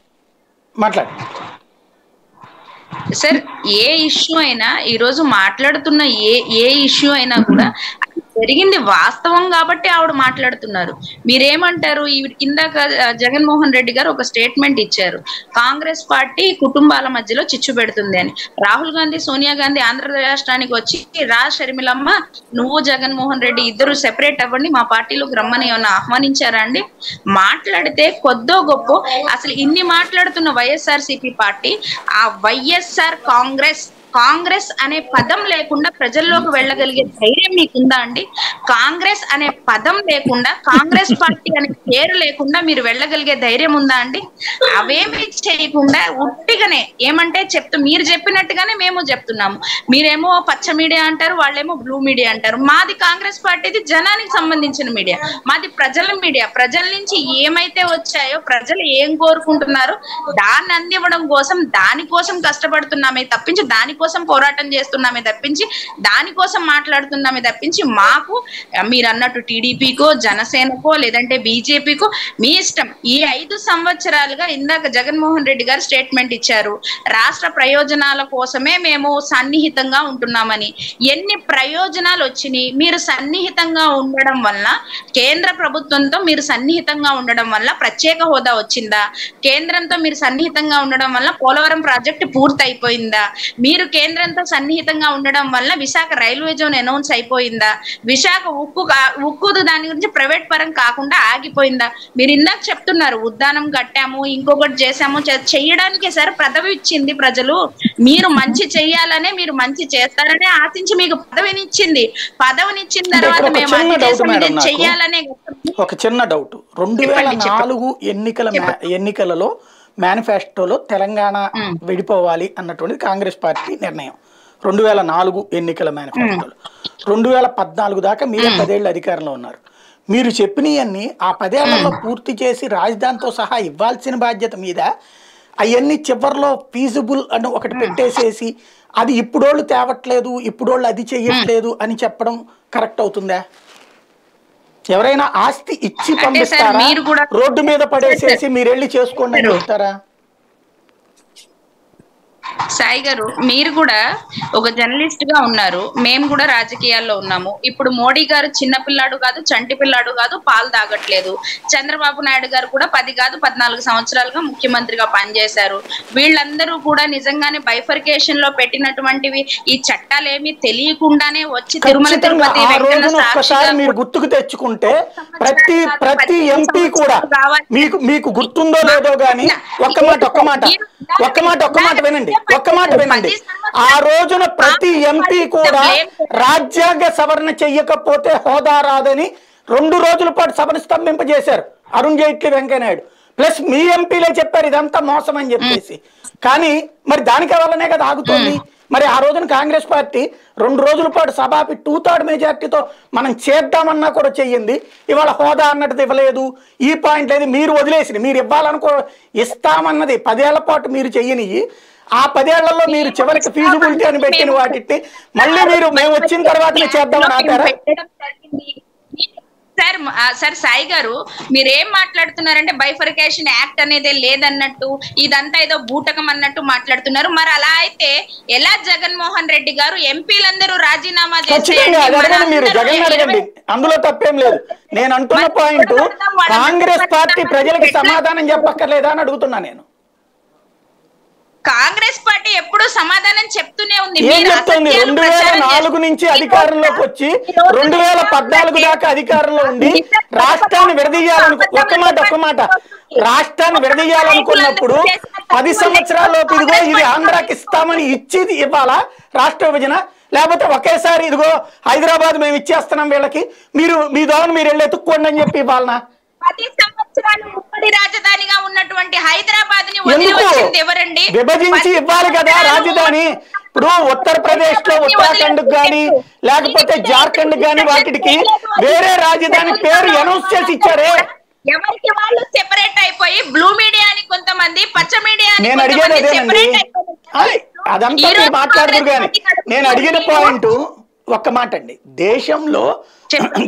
సార్ ఏ ఇష్యూ అయినా ఈ రోజు మాట్లాడుతున్న ఏ ఇష్యూ అయినా కూడా జరిగింది వాస్తవం కాబట్టి ఆవిడ మాట్లాడుతున్నారు. మీరేమంటారు? ఇందాక జగన్మోహన్ రెడ్డి గారు ఒక స్టేట్మెంట్ ఇచ్చారు, కాంగ్రెస్ పార్టీ కుటుంబాల మధ్యలో చిచ్చు పెడుతుంది అని. రాహుల్ గాంధీ సోనియా గాంధీ ఆంధ్ర రాష్ట్రానికి వచ్చి షర్మిలమ్మ నువ్వు జగన్మోహన్ రెడ్డి ఇద్దరు సెపరేట్ అవ్వండి మా పార్టీలోకి రమ్మని ఏమన్నా ఆహ్వానించారా అండి? మాట్లాడితే కొద్దో గొప్ప అసలు ఇన్ని మాట్లాడుతున్న వైఎస్ఆర్సీపీ పార్టీ ఆ వైఎస్ఆర్ కాంగ్రెస్ కాంగ్రెస్ అనే పదం లేకుండా ప్రజల్లోకి వెళ్ళగలిగే ధైర్యం మీకుందా అండి? కాంగ్రెస్ అనే పదం లేకుండా, కాంగ్రెస్ పార్టీ అనే పేరు లేకుండా మీరు వెళ్ళగలిగే ధైర్యం ఉందా అండి? అవేమి చేయకుండా ఉట్టిగానే ఏమంటే మీరు చెప్పినట్టుగానే మేము చెప్తున్నాము. మీరేమో పచ్చ మీడియా అంటారు, వాళ్ళేమో బ్లూ మీడియా అంటారు. మాది కాంగ్రెస్ పార్టీది జనానికి సంబంధించిన మీడియా, మాది ప్రజల మీడియా. ప్రజల నుంచి ఏమైతే వచ్చాయో, ప్రజలు ఏం కోరుకుంటున్నారో దాన్ని అందివ్వడం కోసం, దానికోసం కష్టపడుతున్నామే తప్పించి, దానికోసం పోరాటం చేస్తున్నామే తప్పించి, దానికోసం మాట్లాడుతున్నామే తప్పించి, మాకు మీరు అన్నట్టు టీడీపీకో, జనసేనకో, లేదంటే బీజేపీకో మీ ఇష్టం. ఈ 5 సంవత్సరాలుగా ఇందాక జగన్మోహన్ రెడ్డి గారు స్టేట్మెంట్ ఇచ్చారు, రాష్ట్ర ప్రయోజనాల కోసమే మేము సన్నిహితంగా ఉంటున్నామని. ఎన్ని ప్రయోజనాలు వచ్చినాయి? మీరు సన్నిహితంగా ఉండడం వల్ల, కేంద్ర ప్రభుత్వంతో మీరు సన్నిహితంగా ఉండడం వల్ల ప్రత్యేక హోదా వచ్చిందా? కేంద్రంతో మీరు సన్నిహితంగా ఉండడం వల్ల పోలవరం ప్రాజెక్టు పూర్తి అయిపోయిందా? మీరు కేంద్రంతో సన్నిహితంగా ఉండడం వల్ల విశాఖ రైల్వే జోన్ అనౌన్స్ అయిపోయిందా? విశాఖ ఉక్కు దాని గురించి ప్రైవేట్ పరం కాకుండా ఆగిపోయిందా? మీరు ఇందాక చెప్తున్నారు ఉద్దానం కట్టాము, ఇంకొకటి చేసాము. చెయ్యడానికే సార్ పదవి ఇచ్చింది ప్రజలు. మీరు మంచి చెయ్యాలనే, మీరు మంచి చేస్తారనే ఆశించి మీకు పదవినిచ్చింది. పదవినిచ్చిన తర్వాత మేము చెయ్యాలనే.
ఒక చిన్న డౌట్, 2004 ఎన్నికలలో మేనిఫెస్టోలో తెలంగాణ విడిపోవాలి అన్నటువంటిది కాంగ్రెస్ పార్టీ నిర్ణయం. 2004 ఎన్నికల మేనిఫెస్టోలో 2014 దాకా మీరే 10 ఏళ్ళు అధికారంలో ఉన్నారు. మీరు చెప్పినవన్నీ ఆ 10 ఏళ్లలో పూర్తి చేసి రాజధానితో సహా ఇవ్వాల్సిన బాధ్యత మీద అవన్నీ చివరిలో ఫీజిబుల్ అని ఒకటి పెట్టేసేసి అది ఇప్పుడోళ్ళు తేవట్లేదు, ఇప్పుడోళ్ళు అది చెయ్యట్లేదు అని చెప్పడం కరెక్ట్ అవుతుందా? ఎవరైనా ఆస్తి ఇచ్చి పంపిస్తారా? రోడ్డు మీద పడేసేసి మీరు వెళ్ళి చేసుకోండి అని చెప్తారా?
సాయి గారు, మీరు కూడా ఒక జర్నలిస్ట్ గా ఉన్నారు, మేము కూడా రాజకీయాల్లో ఉన్నాము. ఇప్పుడు మోడీ గారు చిన్న పిల్లాడు కాదు, చంటి పిల్లాడు కాదు, పాలు తాగట్లేదు. చంద్రబాబు నాయుడు గారు కూడా 10 కాదు 14 సంవత్సరాలుగా ముఖ్యమంత్రిగా పనిచేశారు. వీళ్ళందరూ కూడా నిజంగానే బైఫర్కేషన్ లో పెట్టినటువంటివి ఈ చట్టాలేమి తెలియకుండానే వచ్చి తిరుమల తిరుపతి
ఒక్కసారి మీరు గుర్తుకు తెచ్చుకుంటే ప్రతి ఎంపీ కూడా మీకు గుర్తుందో లేదో గానీ ఒక్క మాట వినండి. ఆ రోజున ప్రతి ఎంపీ కూడా రాజ్యాంగ సవరణ చెయ్యకపోతే హోదా రాదని 2 రోజుల పాటు సభను స్తంభింపజేశారు అరుణ్ జైట్లీ, వెంకయ్యనాయుడు. ప్లస్ మీ ఎంపీలే చెప్పారు ఇదంతా మోసం అని చెప్పేసి. కానీ మరి దానికి వల్లనే కదా ఆగుతుంది. మరి ఆ రోజున కాంగ్రెస్ పార్టీ 2 రోజుల పాటు సభాపి 2/3 మెజార్టీతో మనం చేద్దామన్నా కూడా చెయ్యింది. ఇవాళ హోదా అన్నది ఇవ్వలేదు, ఈ పాయింట్ లేదు, మీరు వదిలేసి మీరు ఇవ్వాలనుకో ఇస్తామన్నది 10 ఏళ్ల పాటు మీరు చెయ్యని ఆ 10 ఏళ్లలో మీరు చివరికి ఫీజిబిలిటీ అని పెట్టిన వాటిని మళ్ళీ మేము వచ్చిన తర్వాతనే చేద్దామని ఆపారా?
సార్ సాయి గారు, మీరేం మాట్లాడుతున్నారంటే బైఫర్కేషన్ యాక్ట్ అనేది లేదన్నట్టు, ఇదంతా ఏదో బూటకం అన్నట్టు మాట్లాడుతున్నారు. మరి అలా అయితే ఎలా జగన్మోహన్ రెడ్డి గారు ఎంపీలందరూ రాజీనామా
మీరు జగన్ అడగండి, అందులో తప్పేం లేదు. నేను అంటున్న పాయింట్ కాంగ్రెస్ పార్టీ ప్రజలకు సమాధానం చెప్పక్కర్లేదా అని అడుగుతున్నా నేను.
కాంగ్రెస్ పార్టీ ఎప్పుడు సమాధానం చెప్తూనే ఉంది.
2004 నుంచి అధికారంలోకి వచ్చి 2014 దాకా అధికారంలో ఉండి రాష్ట్రాన్ని విడదీయాలనుకున్నప్పుడు 10 సంవత్సరాల్లోపు ఇదిగో ఇది ఆంధ్రాకి ఇస్తామని ఇచ్చేది ఇవ్వాలా రాష్ట్ర విభజన? లేకపోతే ఒకేసారి ఇదిగో హైదరాబాద్ మేము ఇచ్చేస్తున్నాం వీళ్ళకి, మీరు మీ దోవను మీరు వెళ్ళి ఎత్తుక్కోండి అని చెప్పి ఇవ్వాలనా?
10 సంవత్సరాలు ఉమ్మడి రాజధానిగా ఉన్నటువంటి హైదరాబాద్ ని వదిలివచ్చింది ఎవరండి?
విభజించి ఇవ్వాలి కదా రాజధాని. ఇప్పుడు ఉత్తరప్రదేశ్ లో ఉత్తరాఖండ్ గాని లేకపోతే జార్ఖండ్ గాని వాటికి వేరే రాజధాని పేరు అనౌన్స్ చేసి ఇచ్చారే.
ఎవరికి వాళ్ళు సెపరేట్ అయిపోయి బ్లూ మీడియా అని కొంతమంది, పచ్చ మీడియా అని
నేను అడిగేది అదేనండి. అదంతా మీరు మాట్లాడదు కానీ నేను అడిగిన పాయింట్ ఒక్క మాట అండి. దేశంలో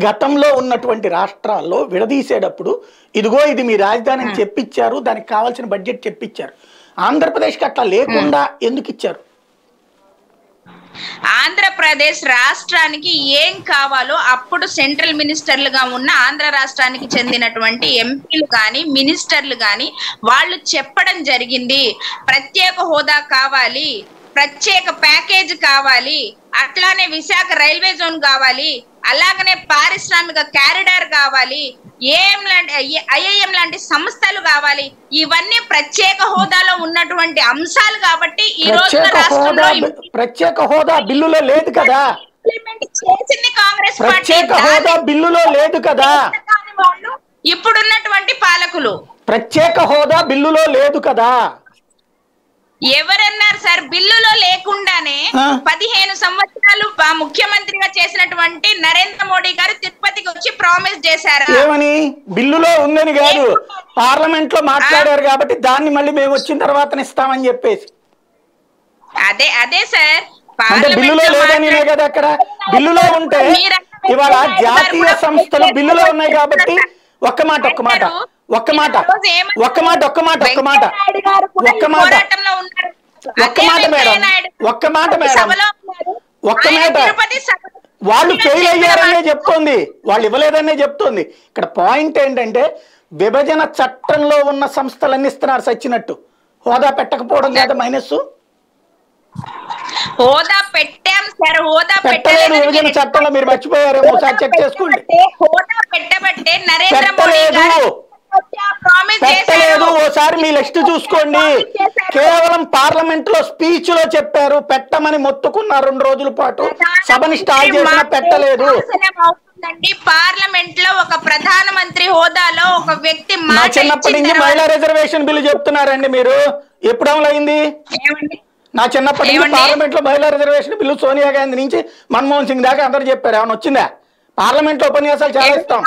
గతంలో ఉన్నటువంటి రాష్ట్రాల్లో విడదీసేటప్పుడు ఇదిగో ఇది మీ రాజధాని అని చెప్పించారు, దానికి కావాల్సిన బడ్జెట్ చెప్పించారు. ఆంధ్రప్రదేశ్కి అట్లా లేకుండా ఎందుకు ఇచ్చారు?
ఆంధ్రప్రదేశ్ రాష్ట్రానికి ఏం కావాలో అప్పుడు సెంట్రల్ మినిస్టర్లుగా ఉన్న ఆంధ్ర రాష్ట్రానికి చెందినటువంటి ఎంపీలు కానీ మినిస్టర్లు కానీ వాళ్ళు చెప్పడం జరిగింది. ప్రత్యేక హోదా కావాలి, ప్రత్యేక ప్యాకేజ్ కావాలి, అట్లానే విశాఖ రైల్వే జోన్ కావాలి, అలాగనే పారిశ్రామిక కారిడార్ కావాలి, ఐఐఎం లాంటి సంస్థలు కావాలి. ఇవన్నీ ప్రత్యేక హోదాలో ఉన్న సంబంధించినటువంటి అంశాలు కాబట్టి ఈ రోజున రాష్ట్రంలో
ప్రత్యేక హోదా బిల్లులో లేదు కదా,
ఇంప్లిమెంట్ చేసింది కాంగ్రెస్ పార్టీ.
ప్రత్యేక హోదా బిల్లులో లేదు కదా,
ఇప్పుడున్నటువంటి పాలకులు
ప్రత్యేక హోదా బిల్లులో లేదు కదా.
ఎవరన్నారు సార్? బిల్లులో లేకుండానే 15 సంవత్సరాలు ముఖ్యమంత్రిగా చేసినటువంటి నరేంద్ర మోడీ గారు తిరుపతికి వచ్చి ప్రామిస్ చేశారు.
ఏమని? బిల్లులో ఉందని కాదు, పార్లమెంట్ లో మాట్లాడారు కాబట్టి దాన్ని మళ్ళీ మేము వచ్చిన తర్వాత ఇస్తామని చెప్పేసి.
అదే సార్,
అంటే బిల్లులో లేదని కదా. అక్కడ బిల్లులో ఉంటే ఇవాళ జాతీయ సంస్థలు బిల్లులో ఉన్నాయి కాబట్టి ఒక్క మాట వాళ్ళు ఫెయిల్ అయ్యారనే చెప్తోంది, వాళ్ళు ఇవ్వలేదనే చెప్తోంది. ఇక్కడ పాయింట్ ఏంటంటే విభజన చట్టంలో ఉన్న సంస్థలన్నీ ఇస్తున్నారు సచ్చినట్టు, హోదా పెట్టకపోవడం కదా మైనస్.
హోదా పెట్టాం సార్, హోదా
పెట్టలేదు విభజన చట్టంలో, మీరు మర్చిపోయారేమో, ఒకసారి చెక్ చేసుకోండి.
హోదా పెట్టబట్టే నరేంద్ర మోడీ గారు
పెట్టలేదు. ఓసారి మీ లిస్ట్ చూసుకోండి. కేవలం పార్లమెంట్ లో స్పీచ్ లో చెప్పారు, పెట్టమని మొత్తుకున్న 2 రోజుల పాటు సభని స్టార్ట్ చేసినా పెట్టలేదు.
పార్లమెంట్ లో ఒక ప్రధానమంత్రి హోదాలో ఒక వ్యక్తి
నా చిన్నప్పటి నుంచి మహిళా రిజర్వేషన్ బిల్లు చెప్తున్నారండి మీరు, ఎప్పుడు అమలైంది? నా చిన్నప్పటి నుంచి పార్లమెంట్ లో మహిళా రిజర్వేషన్ బిల్లు సోనియా గాంధీ నుంచి మన్మోహన్ సింగ్ దాకా అందరూ చెప్పారు. ఏమైనా వచ్చిందా? పార్లమెంట్ లో ఉపన్యాసాలు చాలా ఇస్తాం,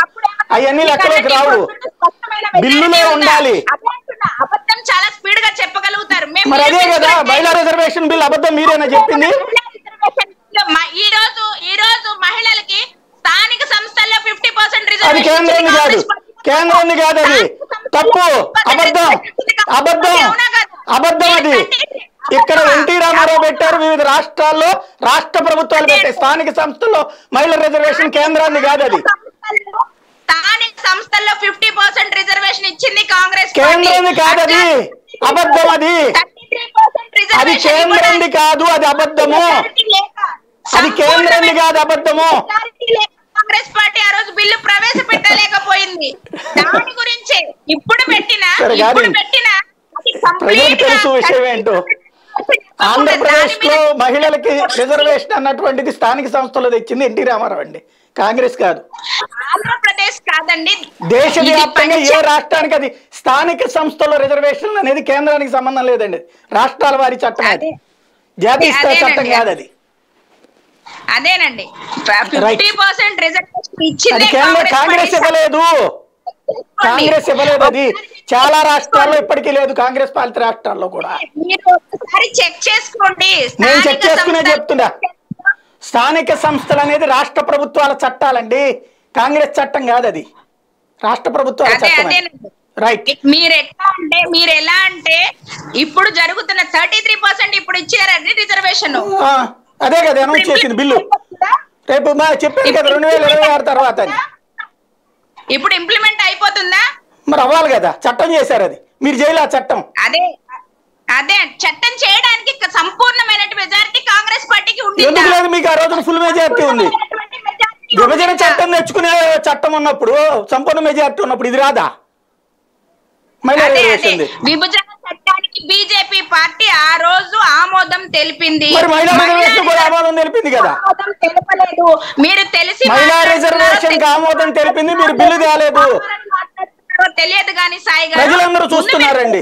అవన్నీ లెక్కలోకి రావు, బిల్లులో ఉండాలి.
అబద్ధం చాలా స్పీడ్ గా చెప్పగలుగుతారు.
మరి అదే కదా మహిళా రిజర్వేషన్ బిల్ అబద్ధం మీరేనా చెప్పింది?
ఈ రోజు మహిళలకి స్థానిక సంస్థల్లో 50%
అది కేంద్రాన్ని కాదు, కేంద్రాన్ని కాదు, అది తప్పు, అబద్ధం అబద్ధం అబద్ధం. అది ఇక్కడ ఎన్టీ రామారావు పెట్టారు, వివిధ రాష్ట్రాల్లో రాష్ట్ర ప్రభుత్వాలు పెట్టాయి. స్థానిక సంస్థల్లో మహిళా రిజర్వేషన్ కేంద్రాన్ని కాదు, అది
స్థానిక సంస్థల్లో 50% రిజర్వేషన్ ఇచ్చింది కాంగ్రెస్.
కేంద్రాన్ని కాదు, అది అబద్ధం. అది కేంద్రాన్ని కాదు, అది అబద్ధము. అది కేంద్రాన్ని కాదు, అబద్ధము.
కాంగ్రెస్ పార్టీ ఆ రోజు బిల్లు ప్రవేశపెట్టలేకపోయింది. దాని గురించి ఇప్పుడు పెట్టినా
ప్రజలకు తెలుసు విషయం ఏంటో. ఆంధ్రప్రదేశ్ లో మహిళలకి రిజర్వేషన్ అన్నటువంటిది స్థానిక సంస్థలో తెచ్చింది ఎన్టీ రామారావు అండి, కాంగ్రెస్ కాదు.
ఆంధ్రప్రదేశ్ కాదండి,
దేశవ్యాప్తంగా ఏ రాష్ట్రానికి అది స్థానిక సంస్థలో రిజర్వేషన్ అనేది కేంద్రానికి సంబంధం లేదండి, రాష్ట్రాల వారి చట్టం, అది జాతీయ స్థాయి చట్టం కాదు. అది
అదేనండి 50% రిజర్వేషన్ ఇచ్చింది
కాంగ్రెస్ ఇవ్వలేదు, కాంగ్రెస్ ఇవ్వలేదు. అది చాలా రాష్ట్రాల్లో ఇప్పటికీ లేదు, కాంగ్రెస్ పాలిత రాష్ట్రాల్లో కూడా.
మీరు ఒకసారి చెక్ చేసుకోండి.
నేను చెక్ చేసుకునే చెప్తున్నా, స్థానిక సంస్థలు అనేది రాష్ట్ర ప్రభుత్వాల చట్టాలండి, కాంగ్రెస్ చట్టం కాదు, అది రాష్ట్ర ప్రభుత్వాల చట్టం. రైట్.
మీరు ఎలా అంటే ఇప్పుడు జరుగుతున్న 33% ఇప్పుడు ఇచ్చారండి రిజర్వేషన్.
అదే కదా అనౌన్స్ చేసింది బిల్లు, రేపు చెప్పారు కదా 2026 తర్వాత అని.
ఇప్పుడు ఇంప్లిమెంట్ అయిపోతుందా?
మరి అవ్వాలి కదా, చట్టం చేశారు, అది మీరు చేయలే చట్టం.
అదే చట్టం చేయడానికి సంపూర్ణమైన మెజారిటీ కాంగ్రెస్ పార్టీకి ఉంది.
ఎందుకు లేదు? మీకు ఆ రోజున ఫుల్ మెజారిటీ ఉంది. విభజన చట్టం తెచ్చుకునే చట్టం ఉన్నప్పుడు, సంపూర్ణ మెజారిటీ ఉన్నప్పుడు ఇది రాదా?
విభజన చట్టానికి బీజేపీ పార్టీ ఆ రోజు ఆమోదం తెలిపింది.
ఆమోదం తెలిపింది కదా,
తెలపలేదు. మీరు తెలిసి
మహిళా రిజర్వేషన్ ఆమోదం తెలిపింది, మీరు బిల్లు తేలేదు.
తెలియదు కానీ సాయి గారు
ప్రజలందరూ చూస్తున్నారండి.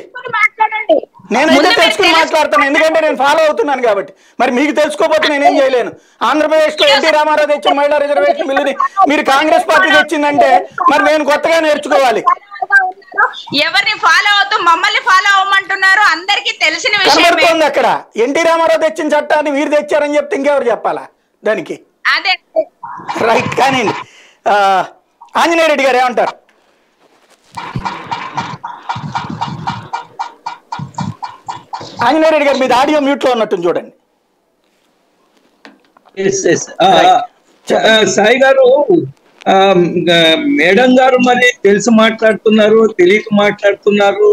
నేనైతే తెలుసుకుని మాట్లాడతాను, ఎందుకంటే నేను ఫాలో అవుతున్నాను కాబట్టి. మరి మీకు తెలుసుకోకపోతే నేనేం చేయలేను. ఆంధ్రప్రదేశ్ లో ఎన్టీ రామారావు తెచ్చిన మహిళా రిజర్వేషన్ బిల్లుని మీరు కాంగ్రెస్ పార్టీ తెచ్చిందంటే మరి నేను కొత్తగా నేర్చుకోవాలి.
ఎవరిని ఫాలో అవుతూ మమ్మల్ని ఫాలో అవ్వమంటున్నారు, అందరికీ తెలిసిన విషయం.
అక్కడ ఎన్టీ రామారావు తెచ్చిన చట్టాన్ని మీరు తెచ్చారని చెప్తే ఇంకెవరు చెప్పాలా దానికి?
అదే
రైట్. కానీ ఆంజనేయ రెడ్డి గారు ఏమంటారు? ఆంజనేయ రెడ్డి గారు మీద ఆడియో మ్యూట్ లో ఉన్నట్టు చూడండి.
సాయి గారు, మేడం గారు మరి తెలిసి మాట్లాడుతున్నారు, తెలియక మాట్లాడుతున్నారు,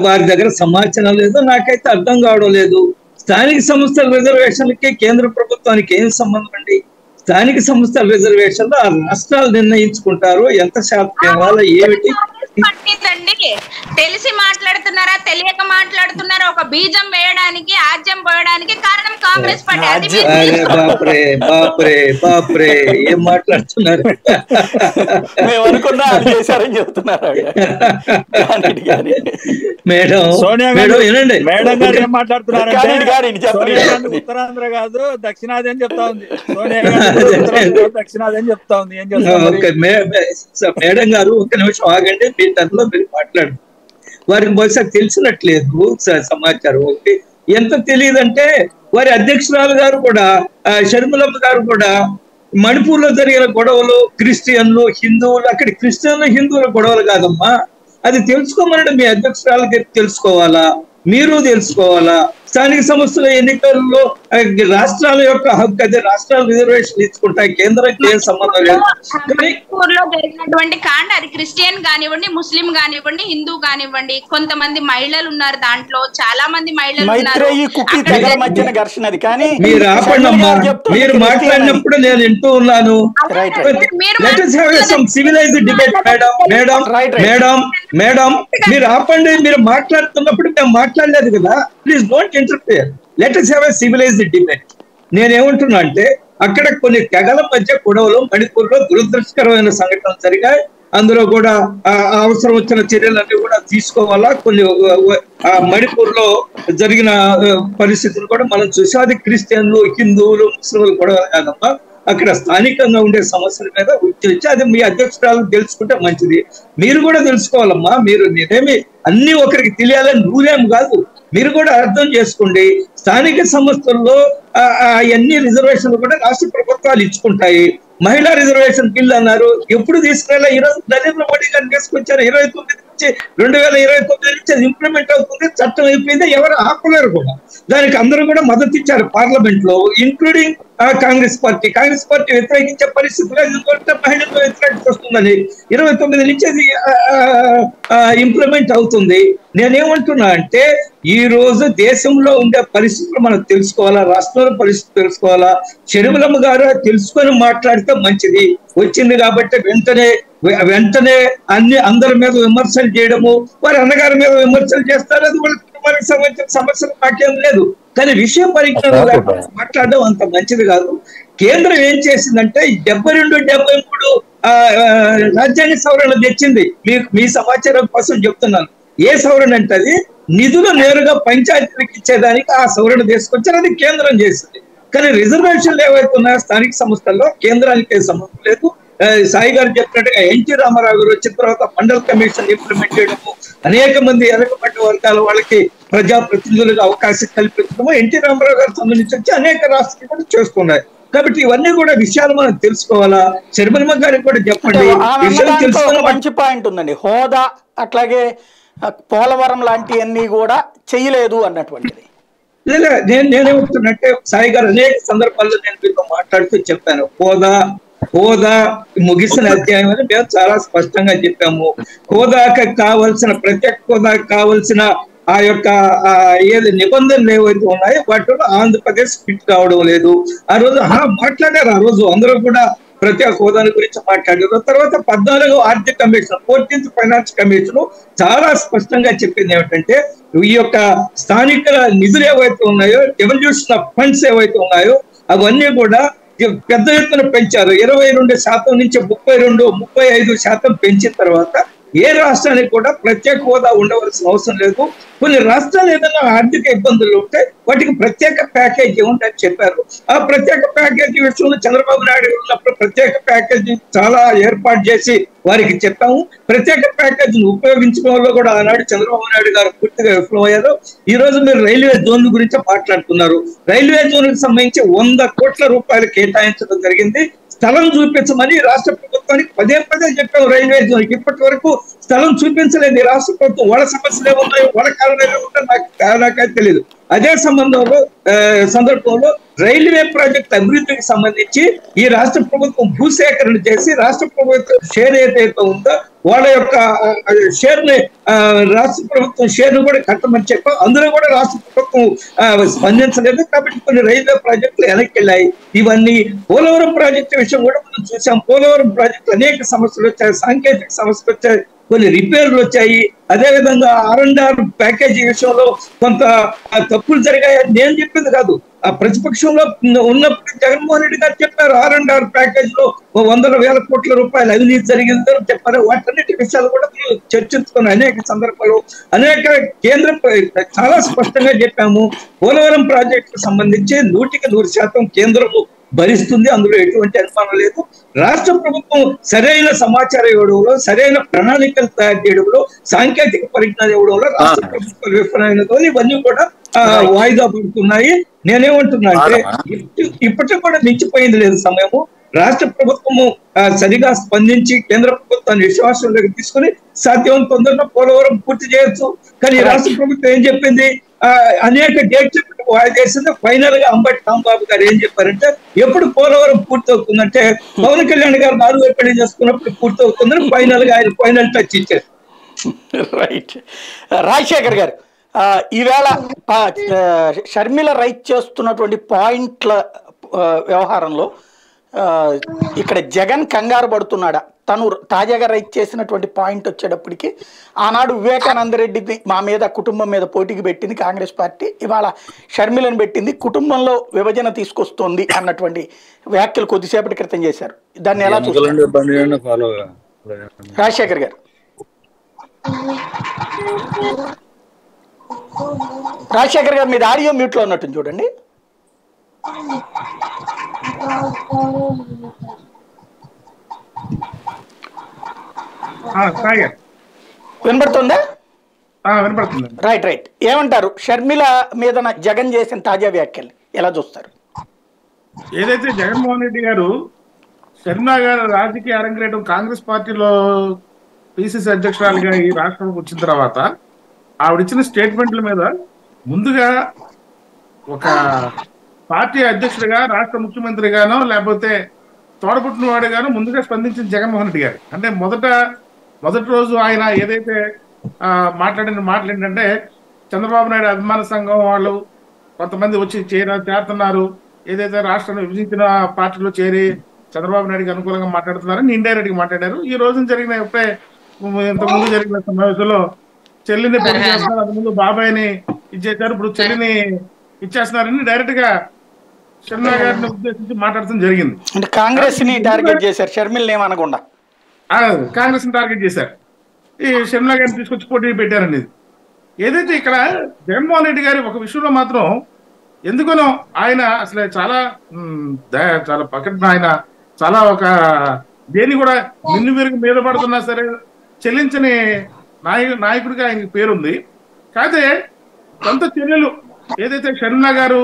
వారి దగ్గర సమాచారం లేదు, నాకైతే అర్థం కావడం లేదు. స్థానిక సంస్థల రిజర్వేషన్కి కేంద్ర ప్రభుత్వానికి ఏం సంబంధం అండి? స్థానిక సంస్థల రిజర్వేషన్లు ఆ రాష్ట్రాలు నిర్ణయించుకుంటారు ఎంత శాతం ఇవ్వాలో, ఏమిటి.
తెలిసి మాట్లాడుతున్నారా తెలియక మాట్లాడుతున్నారా ఒక బీజం వేయడానికి, ఆజ్యం పోయడానికి కారణం కాంగ్రెస్ పార్టీ. అది
బాప్రే బాప్రే బాప్రే ఏం మాట్లాడుతున్నారు?
మేము అనుకున్నా అది చేశారని చెప్తున్నారు
మేడం. మేడం వినండి,
మేడం గారు ఏం మాట్లాడుతున్నారంటే ఉత్తరాంధ్ర కాదు దక్షిణాది అని చెప్తా ఉంది. సోనియా గాంధీ దక్షిణాది అని చెప్తా ఉంది. ఏం చెప్తారు
మేడం గారు? ఒక్క నిమిషం ఆగండి, మీ టర్లో మీరు మాట్లాడు. వారికి బహుశా తెలిసినట్లేదు సమాచారం. ఒకటి ఎంత తెలియదంటే, వారి అధ్యక్షురాలు గారు కూడా, షర్మిలమ్మ గారు కూడా, మణిపూర్ లో జరిగిన గొడవలు క్రిస్టియన్లు హిందువులు, అక్కడ క్రిస్టియన్లు హిందువుల గొడవలు కాదమ్మా, అది తెలుసుకోమనండి. మీ అధ్యక్షురాలకి తెలుసుకోవాలా, మీరు తెలుసుకోవాలా. స్థానిక సంస్థల ఎన్నికల్లో రాష్ట్రాల యొక్క హక్కు, అదే రాష్ట్రాల రిజర్వేషన్ ఇచ్చుకుంటాయి, కేంద్రానికి ఏం సంబంధం లేదు.
మణిపూర్లో జరిగినటువంటి కాండ, అది క్రిస్టియన్ కానివ్వండి, ముస్లిం కానివ్వండి, హిందూ కానివ్వండి, కొంతమంది మహిళలు ఉన్నారు దాంట్లో, చాలా మంది మహిళలు ఉన్నారు.
మీరు ఆపండమ్మా, మీరు మాట్లాడినప్పుడు నేను వింటూ ఉన్నాను. Civilised debate madam. Madam madam madam మీరు ఆపండి. మీరు మాట్లాడుతున్నప్పుడు మేము మాట్లాడలేదు కదా, please don't interfere. Let us have a civilized debate. నేనేమంటున్నా అంటే, అక్కడ కొన్ని తెగల మధ్య గొడవలు మణిపూర్ లో దురదృష్టకరమైన సంఘటనలు జరిగాయి. అందులో కూడా అవసరం వచ్చిన చర్యలన్నీ కూడా తీసుకోవాలా. కొన్ని మణిపూర్ లో జరిగిన పరిస్థితులు కూడా మనం చూసాం. అది క్రిస్టియన్లు హిందువులు ముస్లింలు గొడవలు కాదమ్మా, అక్కడ స్థానికంగా ఉండే సమస్యల మీద వచ్చి అది మీ అధ్యక్షురాలు తెలుసుకుంటే మంచిది. మీరు కూడా తెలుసుకోవాలమ్మా. మీరు నేనేమి అన్ని ఒకరికి తెలియాలని రూలేం కాదు, మీరు కూడా అర్థం చేసుకోండి. స్థానిక సంస్థల్లో అన్ని రిజర్వేషన్లు కూడా రాష్ట్ర ప్రభుత్వాలు ఇచ్చుకుంటాయి. మహిళా రిజర్వేషన్ బిల్ అన్నారు, ఎప్పుడు తీసుకురాలా? ఈరోజు నరేంద్ర మోడీ గారు తీసుకొచ్చారు. 29 నుంచి 2029 నుంచి అది ఇంప్లిమెంట్ అవుతుంది, చట్టం అయిపోయింది, ఎవరు ఆపలేరు కూడా. దానికి అందరూ కూడా మద్దతు ఇచ్చారు పార్లమెంట్ లో, including Congress party. Congress party వ్యతిరేకించే పరిస్థితులు ఎందుకంటే మహిళలతో వ్యతిరేకత వస్తుందని 29 నుంచి అది ఇంప్లిమెంట్ అవుతుంది. నేనేమంటున్నా అంటే, ఈ రోజు దేశంలో ఉండే పరిస్థితులు మనం తెలుసుకోవాలా, రాష్ట్రంలో పరిస్థితులు తెలుసుకోవాలా. షర్మిలమ్మ గారు తెలుసుకొని మాట్లాడితే మంచిది. వచ్చింది కాబట్టి వెంటనే అందరి మీద విమర్శలు చేయడము, వారి అన్నగారి మీద విమర్శలు చేస్తారు, అది వాళ్ళ కుటుంబానికి సంబంధించిన సమస్యలు నాకేం లేదు. కానీ విషయ పరిజ్ఞానం మాట్లాడడం అంత మంచిది కాదు. కేంద్రం ఏం చేసిందంటే 72, 73 రాజ్యాంగ సవరణ తెచ్చింది. మీ సమాచారం కోసం చెప్తున్నాను. ఏ సవరణ అంటే అది నిధులు నేరుగా పంచాయతీలకు ఇచ్చేదానికి ఆ సవరణ తీసుకొచ్చారు, అది కేంద్రం చేసింది. కానీ రిజర్వేషన్లు ఏవైతే ఉన్నాయో స్థానిక సంస్థల్లో కేంద్రానికి సంబంధం లేదు. సాయి గారు చెప్పినట్టుగా ఎన్టీ రామారావు గారు వచ్చిన తర్వాత మండల్ కమిషన్ ఇంప్లిమెంట్ చేయడము, అనేక మంది వెనకబడ్డ వర్గాల వాళ్ళకి ప్రజాప్రతినిధులుగా అవకాశం కల్పించడము ఎన్టీ రామారావు గారికి సంబంధించి వచ్చి అనేక రాష్ట్రాలు కూడా చేస్తున్నాయి. కాబట్టి ఇవన్నీ కూడా విషయాలు మనం తెలుసుకోవాలా. షర్మిలమ్మ గారికి కూడా చెప్పండి.
మంచి పాయింట్ ఉందండి, హోదా అట్లాగే పోలవరం లాంటివన్నీ కూడా చేయలేదు అన్నటువంటిది.
నేనేమంటున్నట్టే, సాయి గారు అనేక సందర్భాల్లో నేను మీతో మాట్లాడుతూ చెప్పాను, హోదా ముగిసిన అధ్యాయం అని మేము చాలా స్పష్టంగా చెప్పాము. హోదాకి కావాల్సిన, ప్రత్యేక హోదాకి కావాల్సిన ఆ యొక్క ఏది నిబంధనలు ఏవైతే ఉన్నాయో వాటిలో ఆంధ్రప్రదేశ్ ఫిట్ కావడం లేదు. ఆ రోజు మాట్లాడారు, ఆ రోజు అందరూ కూడా ప్రత్యేక హోదాల గురించి మాట్లాడారు. తర్వాత 14వ ఆర్థిక కమిషన్, 14th ఫైనాన్స్ కమిషన్ చాలా స్పష్టంగా చెప్పింది ఏమిటంటే, ఈ యొక్క స్థానిక నిధులు ఏవైతే ఉన్నాయో, ఎవల్యూషన్ ఆఫ్ ఫండ్స్ ఏవైతే ఉన్నాయో అవన్నీ కూడా పెద్ద ఎత్తున పెంచారు. 22% నుంచి 35% పెంచిన తర్వాత ఏ రాష్ట్రానికి కూడా ప్రత్యేక హోదా ఉండవలసిన అవసరం లేదు. కొన్ని రాష్ట్రాలు ఏదైనా ఆర్థిక ఇబ్బందులు ఉంటే వాటికి ప్రత్యేక ప్యాకేజీ ఉందని చెప్పారు. ఆ ప్రత్యేక ప్యాకేజీ విషయంలో చంద్రబాబు నాయుడు ఉన్నప్పుడు ప్రత్యేక ప్యాకేజీ చాలా ఏర్పాటు చేసి వారికి చెప్పాము. ప్రత్యేక ప్యాకేజీని ఉపయోగించడంలో కూడా ఆనాడు చంద్రబాబు నాయుడు గారు పూర్తిగా విఫలమయ్యారు. ఈ రోజు మీరు రైల్వే జోన్ల గురించి మాట్లాడుతున్నారు. రైల్వే జోన్లకు సంబంధించి 100 కోట్ల రూపాయలు కేటాయించడం జరిగింది. స్థలం చూపించమని రాష్ట్ర ప్రభుత్వానికి పదే చెప్పాము. రైల్వే జోన్కి ఇప్పటి వరకు స్థలం చూపించలేదు రాష్ట్ర ప్రభుత్వం. వాళ్ళ సమస్యలు ఏమున్నాయో, వాళ్ళ కారణాలు ఏముంటాయో నాకైతే తెలియదు. అదే సందర్భంలో రైల్వే ప్రాజెక్ట్ అభివృద్ధికి సంబంధించి ఈ రాష్ట్ర ప్రభుత్వం భూసేకరణ చేసి రాష్ట్ర ప్రభుత్వం షేర్ ఏదైతే ఉందో వాళ్ళ యొక్క షేర్ ని రాష్ట్ర ప్రభుత్వం షేర్ ను కూడా కట్టమని చెప్పాం. అందులో కూడా రాష్ట్ర ప్రభుత్వం స్పందించలేదు. కాబట్టి కొన్ని రైల్వే ప్రాజెక్టులు వెనక్కి వెళ్ళాయి. ఇవన్నీ పోలవరం ప్రాజెక్టు విషయం కూడా మనం చూసాం. పోలవరం ప్రాజెక్టు అనేక సమస్యలు వచ్చాయి, సాంకేతిక సమస్యలు వచ్చాయి, కొన్ని రిపేర్లు వచ్చాయి. అదేవిధంగా R&R ప్యాకేజీ విషయంలో కొంత తప్పులు జరిగాయి. నేను చెప్పింది కాదు, ఆ ప్రతిపక్షంలో ఉన్నప్పుడు జగన్మోహన్ రెడ్డి గారు చెప్పారు R&R ప్యాకేజ్ లో 100,000 కోట్ల రూపాయలు అవినీతి జరిగిందని చెప్పారు. వాటన్నిటి విషయాలు కూడా చర్చించుకుని అనేక సందర్భాలు అనేక కేంద్రం చాలా స్పష్టంగా చెప్పాము. పోలవరం ప్రాజెక్టుకు సంబంధించి 100% కేంద్రము భరిస్తుంది, అందులో ఎటువంటి అనుమానం లేదు. రాష్ట్ర ప్రభుత్వం సరైన సమాచారం ఇవ్వడంలో, సరైన ప్రణాళికలు తయారు చేయడంలో, సాంకేతిక పరిజ్ఞానం ఇవ్వడంలో రాష్ట్ర ప్రభుత్వ విఫలమైనతో ఇవన్నీ కూడా వాయిదా పడుతున్నాయి. నేనేమంటున్నా అంటే ఇప్పటికి కూడా మించిపోయింది లేదు సమయము. రాష్ట్ర ప్రభుత్వము సరిగా స్పందించి కేంద్ర ప్రభుత్వాన్ని విశ్వాసంలోకి తీసుకుని సాధ్యం తొందరగా పోలవరం పూర్తి చేయొచ్చు. కానీ రాష్ట్ర ప్రభుత్వం ఏం చెప్పింది, అనేక డేట్స్ వాయిదా చేసింది. ఫైనల్ గా అంబటి రాంబాబు గారు ఏం చెప్పారంటే ఎప్పుడు పోలవరం పూర్తి అవుతుందంటే పవన్ కళ్యాణ్ గారు 4 పెళ్లి చేసుకున్నప్పుడు పూర్తి అవుతుందని ఫైనల్ గా ఆయన ఫైనల్ టచ్ ఇచ్చారు.
రైట్. రాజశేఖర్ గారు, ఈవేళ షర్మిల రైట్ చేస్తున్నటువంటి పాయింట్ల వ్యవహారంలో ఇక్కడ జగన్ కంగారు పడుతున్నాడా? తను తాజాగా రైట్ చేసినటువంటి పాయింట్ వచ్చేటప్పటికి ఆనాడు వివేకానంద రెడ్డిని మా మీద కుటుంబం మీద పోటీకి పెట్టింది కాంగ్రెస్ పార్టీ, ఇవాళ షర్మిలను పెట్టింది, కుటుంబంలో విభజన తీసుకొస్తుంది అన్నటువంటి వ్యాఖ్యలు కొద్దిసేపటి క్రితం చేశారు. దాన్ని ఎలా చూస్తారు రాజశేఖర్ గారు? రాజశేఖర్ గారు, మీది ఆడియో మ్యూట్ లో ఉన్నట్టుంది చూడండి. వినపడుతుందా?
వినపడుతుంది.
Right right. ఏమంటారు షర్మిల మీద జగన్ చేసిన తాజా వ్యాఖ్యలు ఎలా చూస్తారు?
ఏదైతే జగన్మోహన్ రెడ్డి గారు షర్మిల గారు రాజకీయ అరంగేటం కాంగ్రెస్ పార్టీలో పిసిసి అధ్యక్షురాలుగా ఈ రాష్ట్రానికి వచ్చిన తర్వాత ఆవిడిచ్చిన స్టేట్మెంట్ల మీద ముందుగా ఒక పార్టీ అధ్యక్షుడిగా, రాష్ట్ర ముఖ్యమంత్రిగానో లేకపోతే తోడపుట్టిన వాడిగానో ముందుగా స్పందించిన జగన్మోహన్ రెడ్డి గారు. అంటే మొదటి రోజు ఆయన ఏదైతే మాట్లాడిన మాటలు ఏంటంటే, చంద్రబాబు నాయుడు అభిమాన సంఘం వాళ్ళు కొంతమంది వచ్చి చేరుతున్నారు, ఏదైతే రాష్ట్రాన్ని విభజించిన పార్టీలో చేరి చంద్రబాబు నాయుడుకి అనుకూలంగా మాట్లాడుతున్నారని ఇండైరెక్ట్ గా మాట్లాడారు. ఈ రోజు జరిగిన ఇంతకుముందు జరిగిన సమావేశంలో చెల్లిని పెళ్లి చేస్తున్నారు, అంతకుముందు బాబాయిని ఇచ్చేసారు, ఇప్పుడు చెల్లిని ఇచ్చేస్తున్నారని డైరెక్ట్ గా షర్మిల గారిని ఉద్దేశించి మాట్లాడటం జరిగింది.
అంటే కాంగ్రెస్ ని టార్గెట్ చేశారు, షర్మిల ఏమనకుండా
కాంగ్రెస్ ని టార్గెట్ చేశారు. ఈ షర్మిల గారిని తీసుకొచ్చి పోటీ పెట్టారండి. ఏదైతే ఇక్కడ జగన్మోహన్ రెడ్డి గారి ఒక విషయంలో మాత్రం ఎందుకనో ఆయన అసలు చాలా పక్కన ఆయన చాలా ఒక దేని కూడా నిన్ను విరుగు మీద పడుతున్నా సరే చెల్లించని నాయకుడిగా ఆయనకి పేరుంది. కాకపోతే సొంత చెల్లెలు ఏదైతే షర్మిల గారు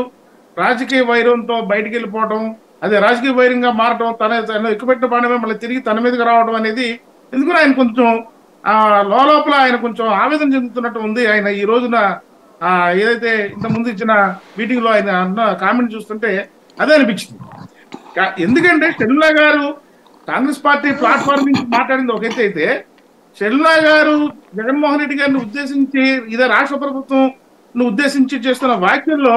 రాజకీయ వైరంతో బయటికి వెళ్ళిపోవడం, అదే రాజకీయ వైరంగా మారటం, తన ఎక్కుపెట్టిన బాణమే మళ్ళీ తిరిగి తన మీదకి రావడం అనేది ఎందుకు ఆయన కొంచెం లోపల ఆయన కొంచెం ఆవేదన చెందుతున్నట్టు ఉంది. ఆయన ఈ రోజున ఏదైతే ఇంత ముందు ఇచ్చిన మీటింగ్ లో ఆయన అన్న కామెంట్ చూస్తుంటే అదే అనిపించింది. ఎందుకంటే షర్మిల గారు కాంగ్రెస్ పార్టీ ప్లాట్ఫామ్ నుంచి మాట్లాడింది ఒక ఎత్తు అయితే, షర్మిల గారు జగన్మోహన్ రెడ్డి గారిని ఉద్దేశించి ఇదే రాష్ట్ర ప్రభుత్వం ఉద్దేశించి చేస్తున్న వ్యాఖ్యల్లో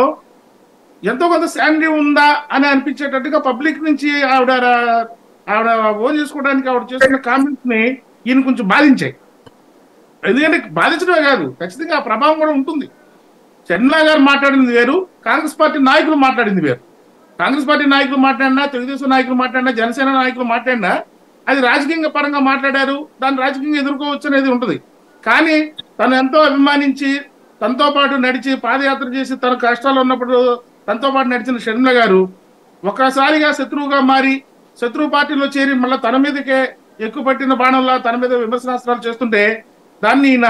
ఎంతో కొంత శాండీ ఉందా అని అనిపించేటట్టుగా పబ్లిక్ నుంచి ఆవిడ ఓన్ చేసుకోవడానికి ఆవిడ చేస్తున్న కామెంట్స్ ని ఈయన కొంచెం బాధించాయి. ఎందుకంటే బాధించడమే కాదు, ఖచ్చితంగా ఆ ప్రభావం కూడా ఉంటుంది. షర్మిల గారు మాట్లాడింది వేరు, కాంగ్రెస్ పార్టీ నాయకులు మాట్లాడింది వేరు. కాంగ్రెస్ పార్టీ నాయకులు మాట్లాడినా, తెలుగుదేశం నాయకులు మాట్లాడినా, జనసేన నాయకులు మాట్లాడినా అది రాజకీయంగా పరంగా మాట్లాడారు, దాన్ని రాజకీయంగా ఎదుర్కోవచ్చు అనేది ఉంటుంది. కానీ తను ఎంతో అభిమానించి తనతో పాటు నడిచి పాదయాత్ర చేసి తన కష్టాలు ఉన్నప్పుడు తనతో పాటు నడిచిన షర్మిల గారు ఒక్కసారిగా శత్రువుగా మారి శత్రువు పార్టీలో చేరి మళ్ళీ తన మీదకే ఎక్కువ పట్టిన బాణంలా తన మీద విమర్శనాస్త్రాలు చేస్తుంటే దాన్ని ఈయన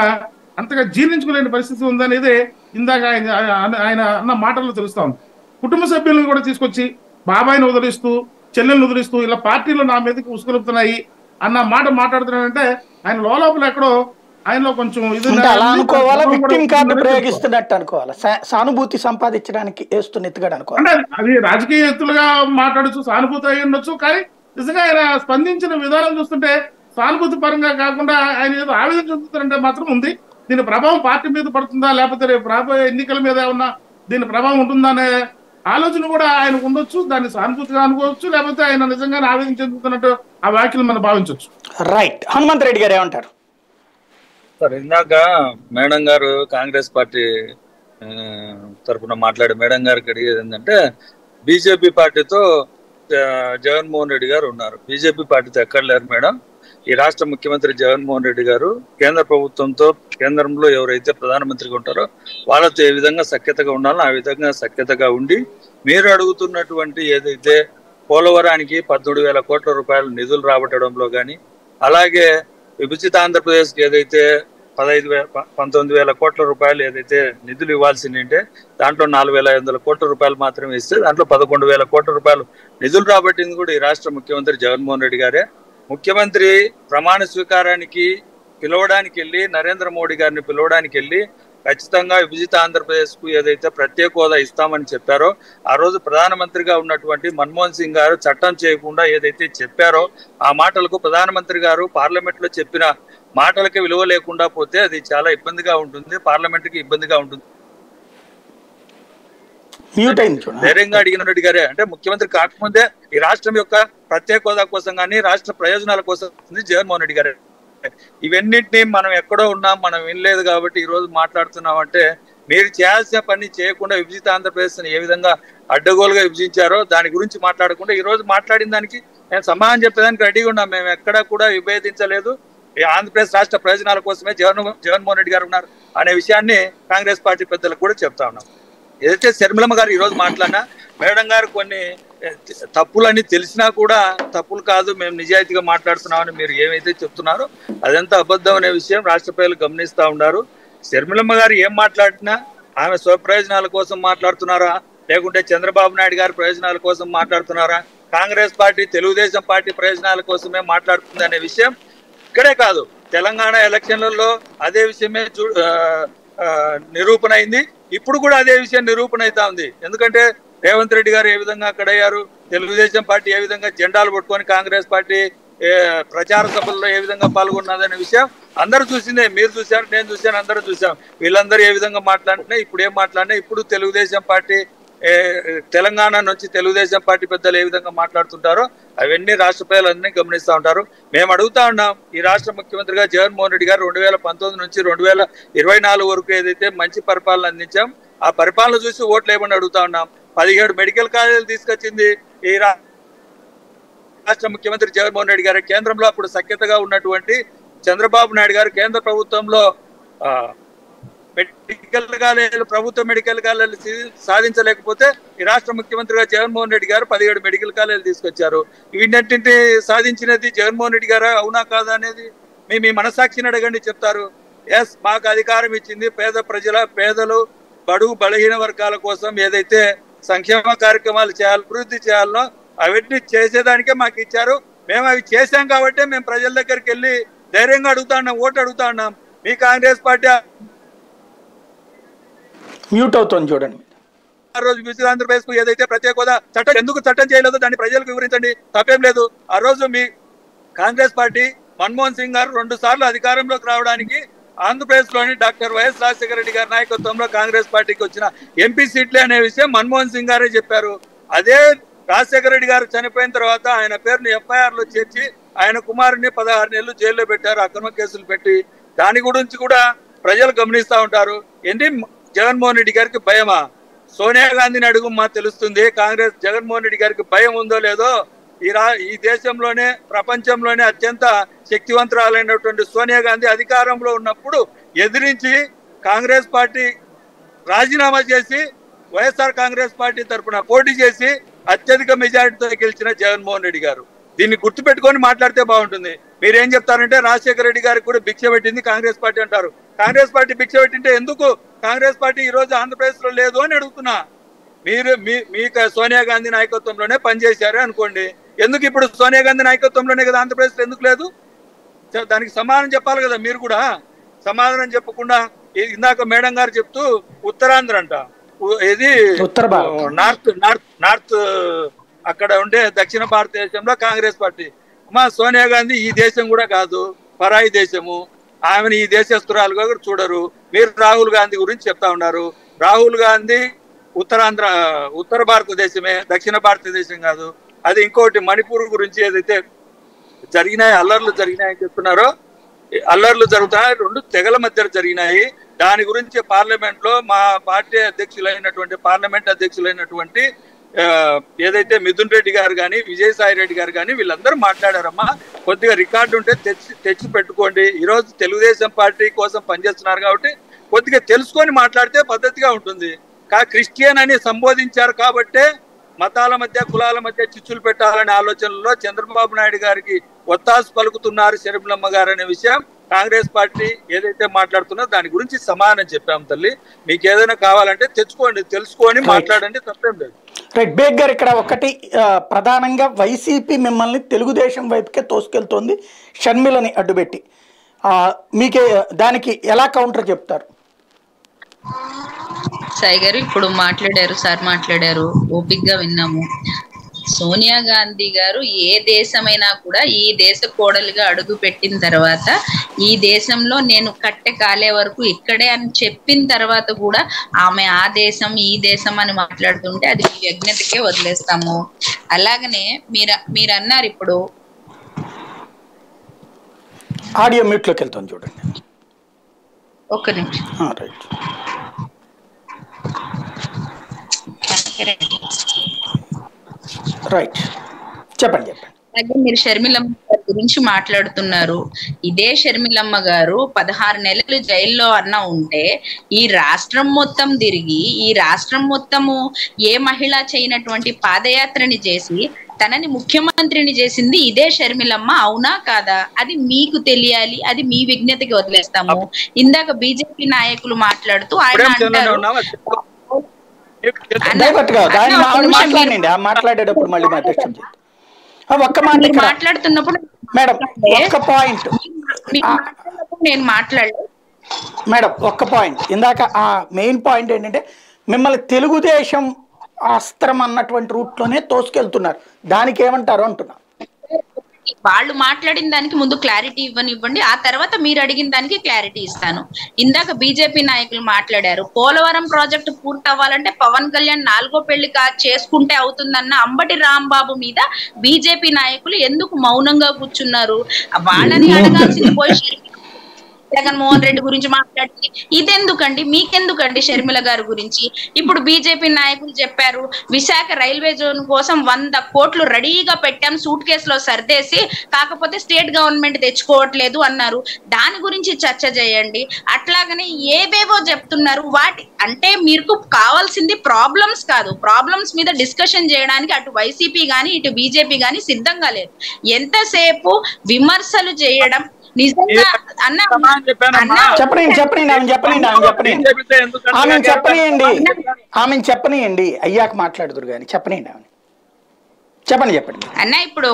అంతగా జీర్ణించుకోలేని పరిస్థితి ఉందనేది ఇందాక ఆయన అన్న మాటల్లో తెలుస్తా ఉంది. కుటుంబ సభ్యులను కూడా తీసుకొచ్చి బాబాయిని వదిలిస్తూ, చెల్లెల్ని వదిలిస్తూ ఇలా పార్టీలు నా మీదకి ఉసుకొలుపుతున్నాయి అన్న మాట మాట్లాడుతున్నాడంటే ఆయన లోపల ఎక్కడో ఆయనలో కొంచెం
అలా అనుకోవాలా, విక్టిమ్ కార్డు ప్రయోగిస్తున్నట్టు అనుకోవాలా, సానుభూతి సంపాదించడానికి వేస్తున్న ఎత్తుగాడు అనుకోవాలి.
అంటే అది రాజకీయ ఎత్తులుగా మాట్లాడచ్చు, సానుభూతి అయి ఉండొచ్చు. కానీ నిజంగా ఆయన స్పందించిన విధానం చూస్తుంటే సానుభూతి పరంగా కాకుండా ఆయన ఏదో ఆవేదన చెందుతారంటే మాత్రం ఉంది. దీని ప్రభావం పార్టీ మీద పడుతుందా, లేకపోతే రేపు రాబోయే ఎన్నికల మీద ఏమన్నా దీని ప్రభావం ఉంటుందా అనే ఆలోచన కూడా ఆయనకు ఉండొచ్చు. దాన్ని సానుభూతిగా అనుకోవచ్చు, లేకపోతే ఆయన నిజంగానే ఆవేదన చెందుతున్నట్టు ఆ వ్యాఖ్యలు మనం భావించవచ్చు.
రైట్. హనుమంత్ రెడ్డి గారు ఏమంటారు?
సార్ ఇందాక మేడం గారు కాంగ్రెస్ పార్టీ తరఫున మాట్లాడే మేడం గారికి అడిగేది ఏంటంటే బీజేపీ పార్టీతో జగన్మోహన్ రెడ్డి గారు ఉన్నారు. బీజేపీ పార్టీతో ఎక్కడ లేరు మేడం. ఈ రాష్ట్ర ముఖ్యమంత్రి జగన్మోహన్ రెడ్డి గారు కేంద్ర ప్రభుత్వంతో, కేంద్రంలో ఎవరైతే ప్రధానమంత్రిగా ఉంటారో వాళ్ళతో ఏ విధంగా సఖ్యతగా ఉండాలో ఆ విధంగా సఖ్యతగా ఉండి, మీరు అడుగుతున్నటువంటి ఏదైతే పోలవరానికి 13,000 కోట్ల రూపాయలు నిధులు రాబట్టడంలో కానీ, అలాగే విభజిత ఆంధ్రప్రదేశ్కి ఏదైతే 19,000 కోట్ల రూపాయలు ఏదైతే నిధులు ఇవ్వాల్సి ఉంటే దాంట్లో 4,500 కోట్ల రూపాయలు మాత్రమే ఇస్తే దాంట్లో 11,000 కోట్ల రూపాయలు నిధులు రాబట్టింది కూడా ఈ రాష్ట్ర ముఖ్యమంత్రి జగన్మోహన్ రెడ్డి గారే. ముఖ్యమంత్రి ప్రమాణ స్వీకారానికి పిలవడానికి వెళ్ళి, నరేంద్ర మోడీ గారిని పిలవడానికి వెళ్ళి ఖచ్చితంగా విభజిత ఆంధ్రప్రదేశ్కు ఏదైతే ప్రత్యేక హోదా ఇస్తామని చెప్పారో ఆ రోజు ప్రధానమంత్రిగా ఉన్నటువంటి మన్మోహన్ సింగ్ గారు చట్టం చేయకుండా ఏదైతే చెప్పారో ఆ మాటలకు ప్రధానమంత్రి గారు పార్లమెంట్ లో చెప్పిన మాటలకి విలువ లేకుండా పోతే అది చాలా ఇబ్బందిగా ఉంటుంది, పార్లమెంట్ కి ఇబ్బందిగా ఉంటుంది. ధైర్యంగా అడిగిన రెడ్డి గారే అంటే ముఖ్యమంత్రి కాకముందే ఈ రాష్ట్రం యొక్క ప్రత్యేక హోదా కోసం కానీ రాష్ట్ర ప్రయోజనాల కోసం జగన్మోహన్ రెడ్డి గారే. ఇవన్నింటినీ మనం ఎక్కడో ఉన్నాం, మనం వినలేదు కాబట్టి ఈ రోజు మాట్లాడుతున్నాం. అంటే మీరు చేయాల్సిన పని చేయకుండా విభజిత ఆంధ్రప్రదేశ్ ఏ విధంగా అడ్డగోలుగా విభజించారో దాని గురించి మాట్లాడకుండా ఈ రోజు మాట్లాడిన దానికి నేను సమాధానం చెప్పేదానికి రెడీగా ఉన్నాం. మేము ఎక్కడా కూడా విభేదించలేదు. ఆంధ్రప్రదేశ్ రాష్ట్ర ప్రయోజనాల కోసమే జగన్మోహన్ రెడ్డి గారు ఉన్నారు అనే విషయాన్ని కాంగ్రెస్ పార్టీ పెద్దలకు కూడా చెప్తా ఉన్నాం. ఏదైతే శర్మిలమ్మ గారు ఈ రోజు మాట్లాడినా మేడం గారు కొన్ని తప్పులని తెలిసినా కూడా తప్పులు కాదు, మేము నిజాయితీగా మాట్లాడుతున్నామని మీరు ఏమైతే చెప్తున్నారో అదంతా అబద్ధం అనే విషయం రాష్ట్ర ప్రజలు గమనిస్తూ ఉన్నారు. శర్మిలమ్మ గారు ఏం మాట్లాడినా ఆమె స్వప్రయోజనాల కోసం మాట్లాడుతున్నారా, లేకుంటే చంద్రబాబు నాయుడు గారి ప్రయోజనాల కోసం మాట్లాడుతున్నారా, కాంగ్రెస్ పార్టీ తెలుగుదేశం పార్టీ ప్రయోజనాల కోసమే మాట్లాడుతుంది అనే విషయం ఇక్కడే కాదు, తెలంగాణ ఎలక్షన్లలో అదే విషయమే నిరూపణ అయింది. ఇప్పుడు కూడా అదే విషయం నిరూపణ అవుతా ఉంది. ఎందుకంటే రేవంత్ రెడ్డి గారు ఏ విధంగా అక్కడ అయ్యారు, తెలుగుదేశం పార్టీ ఏ విధంగా జెండాలు పట్టుకొని కాంగ్రెస్ పార్టీ ప్రచార సభల్లో ఏ విధంగా పాల్గొన్నదనే విషయం అందరూ చూసిందే. మీరు చూశారు, నేను చూశాను, అందరూ చూసాం. వీళ్ళందరూ ఏ విధంగా మాట్లాడినా ఇప్పుడు ఏం మాట్లాడినా ఇప్పుడు తెలుగుదేశం పార్టీ తెలంగాణ నుంచి తెలుగుదేశం పార్టీ పెద్దలు ఏ విధంగా మాట్లాడుతుంటారో అవన్నీ రాష్ట్ర ప్రజలన్నీ గమనిస్తూ ఉంటారు. మేము అడుగుతా ఉన్నాం, ఈ రాష్ట్ర ముఖ్యమంత్రిగా జగన్మోహన్ రెడ్డి గారు 2019 నుంచి 2024 వరకు ఏదైతే మంచి పరిపాలన అందించాం ఆ పరిపాలన చూసి ఓట్లు వేయమని అడుగుతా ఉన్నాం. 17 మెడికల్ కాలేజీలు తీసుకొచ్చింది ఈ రాష్ట్ర ముఖ్యమంత్రి జగన్మోహన్ రెడ్డి గారు. కేంద్రంలో అప్పుడు సఖ్యతగా ఉన్నటువంటి చంద్రబాబు నాయుడు గారు కేంద్ర ప్రభుత్వంలో మెడికల్ కాలేజీలు, ప్రభుత్వ మెడికల్ కాలేజీలు సాధించలేకపోతే ఈ రాష్ట్ర ముఖ్యమంత్రిగా జగన్మోహన్ రెడ్డి గారు 17 మెడికల్ కాలేజీలు తీసుకొచ్చారు. వీటన్నింటినీ సాధించినది జగన్మోహన్ రెడ్డి గారా అవునా కాదా అనేది మీ మనసాక్షిని అడగండి, చెప్తారు. ఎస్, మాకు అధికారం ఇచ్చింది పేదలు బడుగు బలహీన వర్గాల కోసం ఏదైతే సంక్షేమ కార్యక్రమాలు చేయాలి, అభివృద్ధి చేయాలనో అవన్నీ చేసేదానికే మాకు ఇచ్చారు. మేము అవి చేశాం కాబట్టి మేము ప్రజల దగ్గరికి వెళ్ళి ధైర్యంగా అడుగుతా ఉన్నాం, ఓటు అడుగుతా ఉన్నాం. మీ కాంగ్రెస్ పార్టీ
మ్యూట్ అవుతుంది చూడండి.
ఆ రోజు విభజిత ఆంధ్రప్రదేశ్ కు ఏదైతే ప్రత్యేక హోదా చట్టం ఎందుకు చట్టం చేయలేదో దాన్ని ప్రజలకు వివరించండి, తప్పేం లేదు. ఆ రోజు మీ కాంగ్రెస్ పార్టీ మన్మోహన్ సింగ్ గారు 2 సార్లు అధికారంలోకి రావడానికి ఆంధ్రప్రదేశ్ లోని డాక్టర్ వైఎస్ రాజశేఖర రెడ్డి గారి నాయకత్వంలో కాంగ్రెస్ పార్టీకి వచ్చిన ఎంపీ సీట్లే అనే విషయం మన్మోహన్ సింగ్ గారే చెప్పారు. అదే రాజశేఖర రెడ్డి గారు చనిపోయిన తర్వాత ఆయన పేరుని ఎఫ్ఐఆర్ లో చేర్చి ఆయన కుమారుని 16 నెలలు జైల్లో పెట్టారు, అక్రమ కేసులు పెట్టి. దాని గురించి కూడా ప్రజలు గమనిస్తూ ఉంటారు. ఏంటి జగన్మోహన్ రెడ్డి గారికి భయమా? సోనియా గాంధీని అడుగుమా తెలుస్తుంది. కాంగ్రెస్ జగన్మోహన్ రెడ్డి గారికి భయం ఉందో లేదో. ఈ దేశంలోనే ప్రపంచంలోనే అత్యంత శక్తివంతురాలైనటువంటి సోనియా గాంధీ అధికారంలో ఉన్నప్పుడు ఎదిరించి కాంగ్రెస్ పార్టీ రాజీనామా చేసి వైఎస్ఆర్ కాంగ్రెస్ పార్టీ తరఫున పోటీ చేసి అత్యధిక మెజారిటీతో గెలిచిన జగన్మోహన్ రెడ్డి గారు. దీన్ని గుర్తుపెట్టుకొని మాట్లాడితే బాగుంటుంది. మీరేం చెప్తారంటే రాజశేఖర రెడ్డి గారికి కూడా భిక్ష పెట్టింది కాంగ్రెస్ పార్టీ అంటారు. కాంగ్రెస్ పార్టీ భిక్ష పెట్టింటే ఎందుకు కాంగ్రెస్ పార్టీ ఈ రోజు ఆంధ్రప్రదేశ్ లో లేదు అని అడుగుతున్నా. మీరు మీకు సోనియా గాంధీ నాయకత్వంలోనే పనిచేశారు అనుకోండి, ఎందుకు ఇప్పుడు సోనియా గాంధీ నాయకత్వంలోనే కదా ఆంధ్రప్రదేశ్ లో ఎందుకు లేదు? దానికి సమాధానం చెప్పాలి కదా. మీరు కూడా సమాధానం చెప్పకుండా ఇందాక మేడం గారు చెప్తూ ఉత్తరాంధ్ర అంట, ఇది నార్త్ అక్కడ ఉండే దక్షిణ భారతదేశంలో కాంగ్రెస్ పార్టీ. సోనియా గాంధీ ఈ దేశం కూడా కాదు, పరాయి దేశము. ఆమెను ఈ దేశస్తురాలుగా కూడా చూడరు. మీరు రాహుల్ గాంధీ గురించి చెప్తా ఉన్నారు. రాహుల్ గాంధీ ఉత్తర భారతదేశమే, దక్షిణ భారతదేశం కాదు. అది ఇంకోటి మణిపూర్ గురించి ఏదైతే అల్లర్లు జరిగినాయని చెప్తున్నారో అల్లర్లు జరుగుతున్నాయి, 2 తెగల మధ్య జరిగినాయి. దాని గురించి పార్లమెంట్ లో మా పార్టీ పార్లమెంట్ అధ్యక్షులైనటువంటి ఏదైతే మిథున్ రెడ్డి గారు కానీ విజయసాయి రెడ్డి గారు కానీ వీళ్ళందరూ మాట్లాడారమ్మా. కొద్దిగా రికార్డు ఉంటే తెచ్చి పెట్టుకోండి. ఈరోజు తెలుగుదేశం పార్టీ కోసం పనిచేస్తున్నారు కాబట్టి కొద్దిగా తెలుసుకొని మాట్లాడితే పద్ధతిగా ఉంటుంది. క్రిస్టియన్ అని సంబోధించారు కాబట్టే మతాల మధ్య కులాల మధ్య చిచ్చులు పెట్టాలనే ఆలోచనలో చంద్రబాబు నాయుడు గారికి ఒత్తాసు పలుకుతున్నారు షర్మిలమ్మ గారు అనే విషయం కాంగ్రెస్ పార్టీ ఏదైతే మాట్లాడుతున్నా దాని గురించి సమాధానం చెప్పాము తల్లి. మీకు ఏదైనా కావాలంటే తెచ్చుకోండి, తెలుసుకొని మాట్లాడండి, తప్పేం లేదు.
రైట్ బేగ్ గారు, ఇక్కడ ఒకటి ప్రధానంగా వైసీపీ మిమ్మల్ని తెలుగుదేశం వైపుకే తోసుకెళ్తోంది షర్మిలని అడ్డుపెట్టి, మీకే దానికి ఎలా కౌంటర్ చెప్తారు?
సాయి గారు ఇప్పుడు మాట్లాడారు, సార్ మాట్లాడారు, ఓపిక్గా విన్నాము. సోనియా గాంధీ గారు ఏ దేశమైనా కూడా ఈ దేశ కోడలుగా అడుగు పెట్టిన తర్వాత ఈ దేశంలో నేను కట్టె కాలే వరకు ఇక్కడే అని చెప్పిన తర్వాత కూడా ఆమె ఆ దేశం ఈ దేశం అని మాట్లాడుతుంటే అది మీ యజ్ఞతకే వదిలేస్తాము. అలాగనే మీరు అన్నారు ఇప్పుడు
ఆడియో మ్యూట్ లోకి వెళ్తాను చూడండి.
ఒక్క నిమిషం.
రైట్ రైట్ చెప్పండి.
మీరు షర్మిలమ్మ గురించి మాట్లాడుతున్నారు. ఇదే షర్మిలమ్మ గారు 16 నెలలు జైల్లో అన్న ఉంటే ఈ రాష్ట్రం మొత్తం తిరిగి ఈ రాష్ట్రం మొత్తము ఏ మహిళ చేయనటువంటి పాదయాత్రని చేసి తనని ముఖ్యమంత్రిని చేసింది ఇదే షర్మిలమ్మ, అవునా కాదా? అది మీకు తెలియాలి, అది మీ విజ్ఞతకి వదిలేస్తాము. ఇందాక బీజేపీ నాయకులు మాట్లాడుతూ ఆయన అంటారు
మాట్లాడేటప్పుడు మళ్ళీ ఒక్క మాట
మాట్లాడుతున్నప్పుడు
మేడం ఒక్క పాయింట్
నేను మాట్లాడలేదు
మేడం, ఒక్క పాయింట్. ఇందాక ఆ మెయిన్ పాయింట్ ఏంటంటే మిమ్మల్ని తెలుగుదేశం అస్త్రం అన్నటువంటి రూట్ లోనే తోసుకెళ్తున్నారు, దానికి ఏమంటారు అంటున్నా.
వాళ్ళు మాట్లాడిన దానికి ముందు క్లారిటీ ఇవ్వనివ్వండి, ఆ తర్వాత మీరు అడిగిన దానికి క్లారిటీ ఇస్తాను. ఇందాక బీజేపీ నాయకులు మాట్లాడారు, పోలవరం ప్రాజెక్టు పూర్తి అవ్వాలంటే పవన్ కళ్యాణ్ 4వ పెళ్లి చేసుకుంటే అవుతుందన్న అంబటి రాంబాబు మీద బీజేపీ నాయకులు ఎందుకు మౌనంగా కూర్చున్నారు? వాళ్ళని అడగాల్సింది పోయి జగన్మోహన్ రెడ్డి గురించి మాట్లాడి ఇదెందుకండి, మీకెందుకండి షర్మిల గారి గురించి? ఇప్పుడు బీజేపీ నాయకులు చెప్పారు విశాఖ రైల్వే జోన్ కోసం 100 కోట్లు రెడీగా పెట్టాం సూట్ కేసులో సర్దేసి, కాకపోతే స్టేట్ గవర్నమెంట్ తెచ్చుకోవట్లేదు అన్నారు. దాని గురించి చర్చ చేయండి. అట్లాగనే ఏవేవో చెప్తున్నారు. వాటి అంటే మీకు కావాల్సింది ప్రాబ్లమ్స్ కాదు, ప్రాబ్లమ్స్ మీద డిస్కషన్ చేయడానికి అటు వైసీపీ గాని ఇటు బీజేపీ గాని సిద్ధంగా లేదు. ఎంతసేపు విమర్శలు చేయడం నిజంగా
ఆమె చెప్పనియండి, అయ్యాక మాట్లాడుదురు కానీ చెప్పనియండి ఆమె. చెప్పండి
అన్న. ఇప్పుడు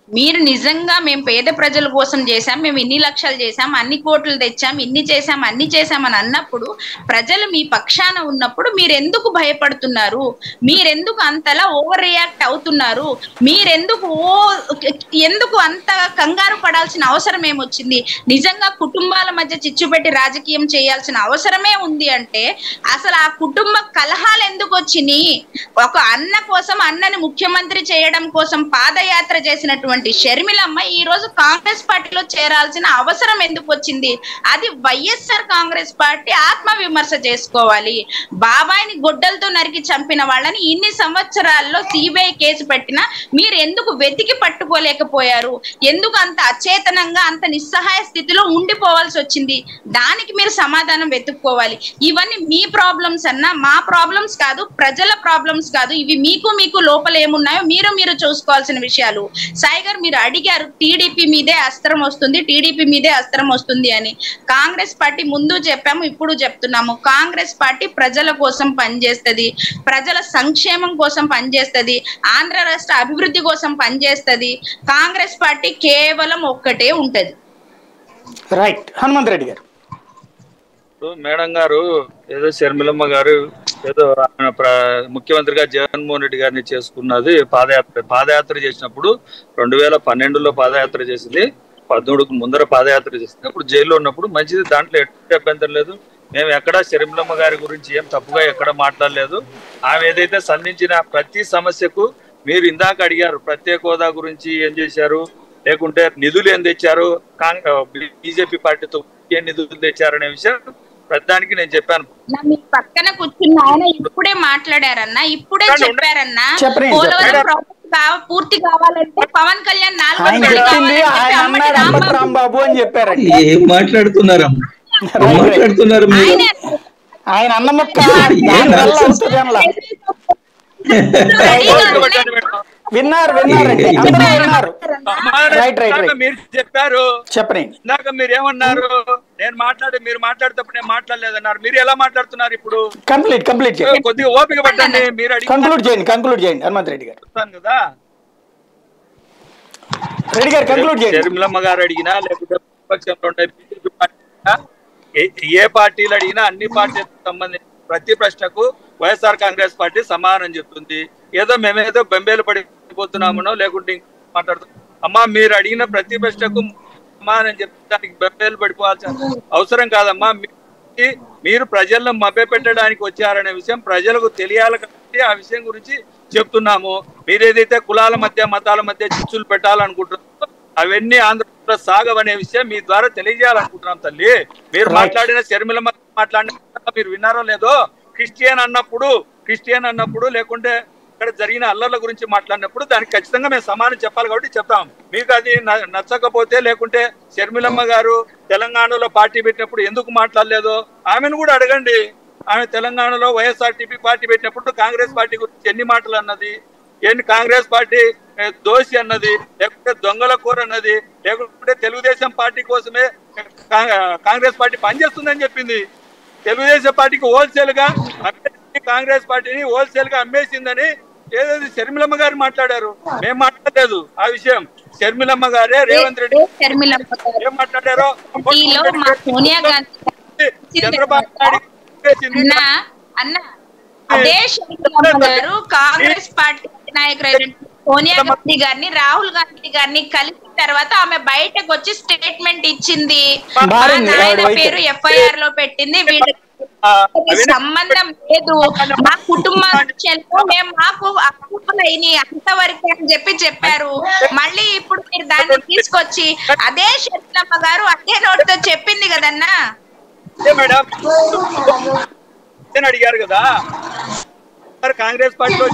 మీరు నిజంగా మేము పేద ప్రజల కోసం చేశాం, మేము ఇన్ని లక్షలు చేశాం, అన్ని కోట్లు తెచ్చాం, ఇన్ని చేశాం అన్ని చేశామని అన్నప్పుడు ప్రజలు మీ పక్షాన ఉన్నప్పుడు మీరెందుకు భయపడుతున్నారు? మీరెందుకు అంతలా ఓవర్ రియాక్ట్ అవుతున్నారు? ఎందుకు అంత కంగారు పడాల్సిన అవసరం ఏమొచ్చింది? నిజంగా కుటుంబాల మధ్య చిచ్చు పెట్టి రాజకీయం చేయాల్సిన అవసరమే ఉంది అంటే అసలు ఆ కుటుంబ కలహాలు ఎందుకు వచ్చినాయి? ఒక అన్న కోసం, అన్నని ముఖ్యమంత్రి చేయడం కోసం పాదయాత్ర చేసినటువంటి షర్మిలమ్మ ఈ రోజు కాంగ్రెస్ పార్టీలో చేరాల్సిన అవసరం ఎందుకు వచ్చింది? అది వైఎస్ఆర్ కాంగ్రెస్ పార్టీ ఆత్మ విమర్శ చేసుకోవాలి. బాబాయిని గొడ్డలతో నరికి చంపిన వాళ్ళని ఇన్ని సంవత్సరాల్లో సిబిఐ కేసు పెట్టినా మీరు ఎందుకు వెతికి పట్టుకోలేకపోయారు? ఎందుకు అంత అచేతనంగా అంత నిస్సహాయ స్థితిలో ఉండిపోవాల్సి వచ్చింది? దానికి మీరు సమాధానం వెతుక్కోవాలి. ఇవన్నీ మీ ప్రాబ్లమ్స్ అన్నా మా ప్రాబ్లమ్స్ కాదు, ప్రజల ప్రాబ్లమ్స్ కాదు. ఇవి మీకు లోపల ఏమున్నాయో మీరు చూసుకోవాల్సిన విషయాలు. సాయి గారు మీరు అడిగారు టీడీపీ మీదే అస్త్రం వస్తుంది, టీడీపీ మీదే అస్త్రం వస్తుంది అని. కాంగ్రెస్ పార్టీ ముందు చెప్పాము, ఇప్పుడు చెప్తున్నాము. కాంగ్రెస్ పార్టీ ప్రజల కోసం పనిచేస్తుంది, ప్రజల సంక్షేమం కోసం పనిచేస్తుంది, ఆంధ్ర రాష్ట్ర అభివృద్ధి కోసం పనిచేస్తుంది. కాంగ్రెస్ పార్టీ కేవలం ఒక్కటే ఉంటది.
రైట్. హనుమంత్ రెడ్డి గారు.
మేడం గారు ఏదో షర్మిలమ్మ గారు ఏదో ముఖ్యమంత్రిగా జగన్మోహన్ రెడ్డి గారిని చేసుకున్నది పాదయాత్ర చేసినప్పుడు 2012లో పాదయాత్ర చేసింది, 13కు ముందర పాదయాత్ర చేసింది. అప్పుడు జైల్లో ఉన్నప్పుడు మంచిది, దాంట్లో ఎటువంటి అభ్యంతరం లేదు. మేము ఎక్కడా షర్మిలమ్మ గారి గురించి ఏం తప్పుగా ఎక్కడ మాట్లాడలేదు. ఆమె ఏదైతే సంధించిన ప్రతి సమస్యకు మీరు ఇందాక అడిగారు ప్రత్యేక హోదా గురించి ఏం చేశారు, లేకుంటే నిధులు ఏం తెచ్చారు, బీజేపీ పార్టీతో ఏ నిధులు తెచ్చారనే విషయం ప్రతిదానికి నేను చెప్పాను.
మీ పక్కన కూర్చున్న ఆయన ఇప్పుడే మాట్లాడారన్నా, ఇప్పుడే చెప్పారన్నా పోలవరం ప్రాజెక్ట్ పూర్తి కావాలంటే పవన్ కళ్యాణ్ 4
రాంబాబు అని చెప్పారండి.
ఏం మాట్లాడుతున్నారమ్మా, మాట్లాడుతున్నారు మీరు?
ఆయన అన్నమక్క విన్నారు
మీరు చెప్పారు.
చెప్పండి.
ఇందాక మీరు ఏమన్నారు, మీరు మాట్లాడేటప్పుడు నేను మాట్లాడలేదన్నారు. మీరు ఎలా మాట్లాడుతున్నారు ఇప్పుడు?
కంప్లీట్
కొద్దిగా ఓపిక పట్టండి. మీరు
కంక్లూడ్ చేయండి హనుమంత్ రెడ్డి గారు.
కదా
రెడ్డి గారు కంక్లూడ్ చేయండి.
షర్మిలమ్మ గారు అడిగినా లేకపోతే విపక్షంలో ఉండే బీజేపీ పార్టీ ఏ పార్టీలు అడిగినా అన్ని పార్టీలకు సంబంధించిన ప్రతి ప్రశ్నకు వైఎస్ఆర్ కాంగ్రెస్ పార్టీ సమాధానం చెప్తుంది. మేమేదో బెంబేలు పడిపోతున్నామనో లేకుంటే మాట్లాడుతున్నాం. అమ్మా, మీరు అడిగిన ప్రతి ప్రశ్నకు సమాధానం చెప్తే దానికి బెంబేలు పడిపోవాల్సిన అవసరం కాదమ్మా. మీరు ప్రజలను మభ్యపెట్టడానికి వచ్చారనే విషయం ప్రజలకు తెలియాలి కాబట్టి ఆ విషయం గురించి చెప్తున్నాము. మీరేదైతే కులాల మధ్య మతాల మధ్య చిచ్చులు పెట్టాలనుకుంటున్నారో అవన్నీ ఆంధ్రప్రదేశ్ సాగవనే విషయం మీ ద్వారా తెలియజేయాలనుకుంటున్నాం తల్లి. మీరు మాట్లాడిన షర్మిలమ్మ మాట్లాడిన మీరు విన్నారో లేదో, క్రిస్టియన్ అన్నప్పుడు లేకుంటే ఇక్కడ జరిగిన అల్లర్ల గురించి మాట్లాడినప్పుడు దానికి ఖచ్చితంగా మేము సమానం చెప్పాలి కాబట్టి చెప్తాం. మీకు అది నచ్చకపోతే లేకుంటే షర్మిలమ్మ గారు తెలంగాణలో పార్టీ పెట్టినప్పుడు ఎందుకు మాట్లాడలేదో ఆమెను కూడా అడగండి. ఆమె తెలంగాణలో వైఎస్ఆర్టీపీ పార్టీ పెట్టినప్పుడు కాంగ్రెస్ పార్టీ గురించి ఎన్ని మాటలు అన్నది, కాంగ్రెస్ పార్టీ దోషి అన్నది, లేకుంటే దొంగల కూర అన్నది, లేకుంటే తెలుగుదేశం పార్టీ కోసమే కాంగ్రెస్ పార్టీ పనిచేస్తుందని చెప్పింది. తెలుగుదేశం పార్టీకి హోల్సేల్ గా కాంగ్రెస్ పార్టీని హోల్సేల్ గా అమ్మేసిందని ఏదైతే షర్మిలమ్మ గారు మాట్లాడారు. మేము మాట్లాడలేదు ఆ విషయం. షర్మిలమ్మ గారే రేవంత్ రెడ్డి ఏం మాట్లాడారో చంద్రబాబు నాయుడు
అదే షర్మిలమ్మ గారు కాంగ్రెస్ పార్టీ నాయకులు సోనియా గాంధీ గారిని రాహుల్ గాంధీ గారిని కలిసిన తర్వాత ఆమె బయటకు వచ్చి స్టేట్మెంట్ ఇచ్చింది. నాయన పేరు ఎఫ్ఐఆర్ లో పెట్టింది, వీళ్ళకి సంబంధం లేదు, మా కుటుంబంలో మేము మాకు అప్పులైన అంతవరకు అని చెప్పారు. మళ్ళీ ఇప్పుడు మీరు దాన్ని తీసుకొచ్చి అదే షర్మిలమ్మ గారు అదే నోటితో చెప్పింది కదన్నా.
అడిగారు కదా కాంగ్రెస్ పార్టీలో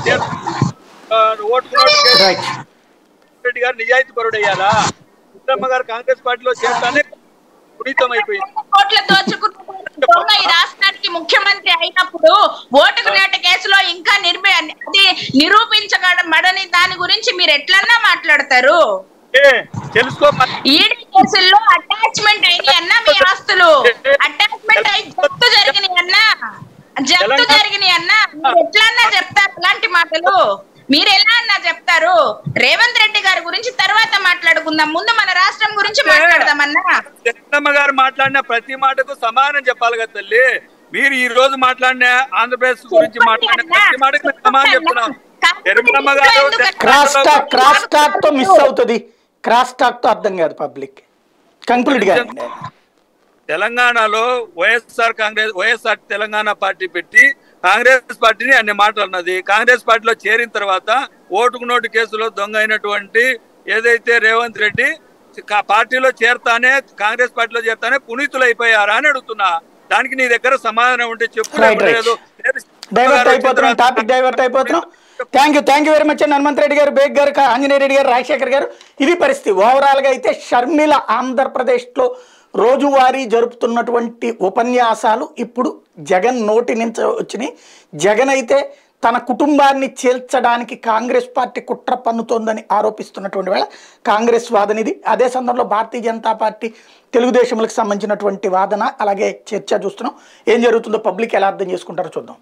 రెడ్డి గారు నిజాయితీ పరుడయ్యారా? ఉత్తమ్మ గారు కాంగ్రెస్ పార్టీలో చేరతానే పునీతం అయిపోయింది.
కోట్ల దోచుకుంటున్న ఈ రాష్ట్రానికి ముఖ్యమంత్రి అయినప్పుడు ఓటుకు నేట కేసులో ఇంకా నిరూపించబడని దాని గురించి మీరు ఎట్లన్నా మాట్లాడతారు? ఈడీ కేసుల్లో అటాచ్మెంట్ అయినాయి అన్నా, మీ ఆస్తులు అటాచ్మెంట్ అయి జప్తు జరిగినాయి అన్నా, మీరు ఎట్లన్నా చెప్తారు అలాంటి మాటలు? మీరు ఎలా అన్నా చెప్తారు? రేవంత్ రెడ్డి గారి గురించి తర్వాత మాట్లాడుకుందాం, ముందు మన రాష్ట్రం గురించి మాట్లాడదామన్నా.
జగన్మ గారు మాట్లాడిన ప్రతి మాటకు సమానం చెప్పాలి కదా తల్లి. మీరు ఈ రోజు మాట్లాడిన ఆంధ్రప్రదేశ్ గురించి మాట్లాడిన ప్రతి మాటకు సమానం చెప్తున్నాం. జగన్మ గారు
క్రాస్ టాక్ తో మిస్ అవుతుంది, క్రాస్ టాక్ తో అర్థం కాదు పబ్లిక్. కంక్లూడ్ గా
తెలంగాణలో వైఎస్ఆర్ తెలంగాణ పార్టీ పెట్టి కాంగ్రెస్ పార్టీని అన్ని మాటలు అన్నది. కాంగ్రెస్ పార్టీలో చేరిన తర్వాత ఓటుకు నోటు కేసులో దొంగ అయినటువంటి ఏదైతే రేవంత్ రెడ్డి పార్టీలో చేరతానే కాంగ్రెస్ పార్టీలో చేరతానే పునీతులు అయిపోయారా అని అడుగుతున్నా. దానికి నీ దగ్గర సమాధానం ఉంటే చెప్పు.
టాపిక్ డైవర్ట్ అయిపోతున్నాం. థ్యాంక్ యూ వెరీ మచ్ అండి హనుమంత్ రెడ్డి గారు, బేగ్ గారు, ఆంజనేయ రెడ్డి గారు, రాజశేఖర్ గారు. ఇది పరిస్థితి. ఓవరాల్ గా అయితే షర్మిల ఆంధ్రప్రదేశ్ లో రోజువారీ జరుపుతున్నటువంటి ఉపన్యాసాలు ఇప్పుడు జగన్ నోటి నుంచి వచ్చినాయి. జగన్ అయితే తన కుటుంబాన్ని చేల్చడానికి కాంగ్రెస్ పార్టీ కుట్ర పన్నుతోందని ఆరోపిస్తున్నటువంటి వేళ కాంగ్రెస్ వాదన ఇది. అదే సందర్భంలో భారతీయ జనతా పార్టీ తెలుగుదేశంలకు సంబంధించినటువంటి వాదన అలాగే చర్చ చూస్తున్నాం. ఏం జరుగుతుందో పబ్లిక్ ఎలా అర్థం చేసుకుంటారో చూద్దాం.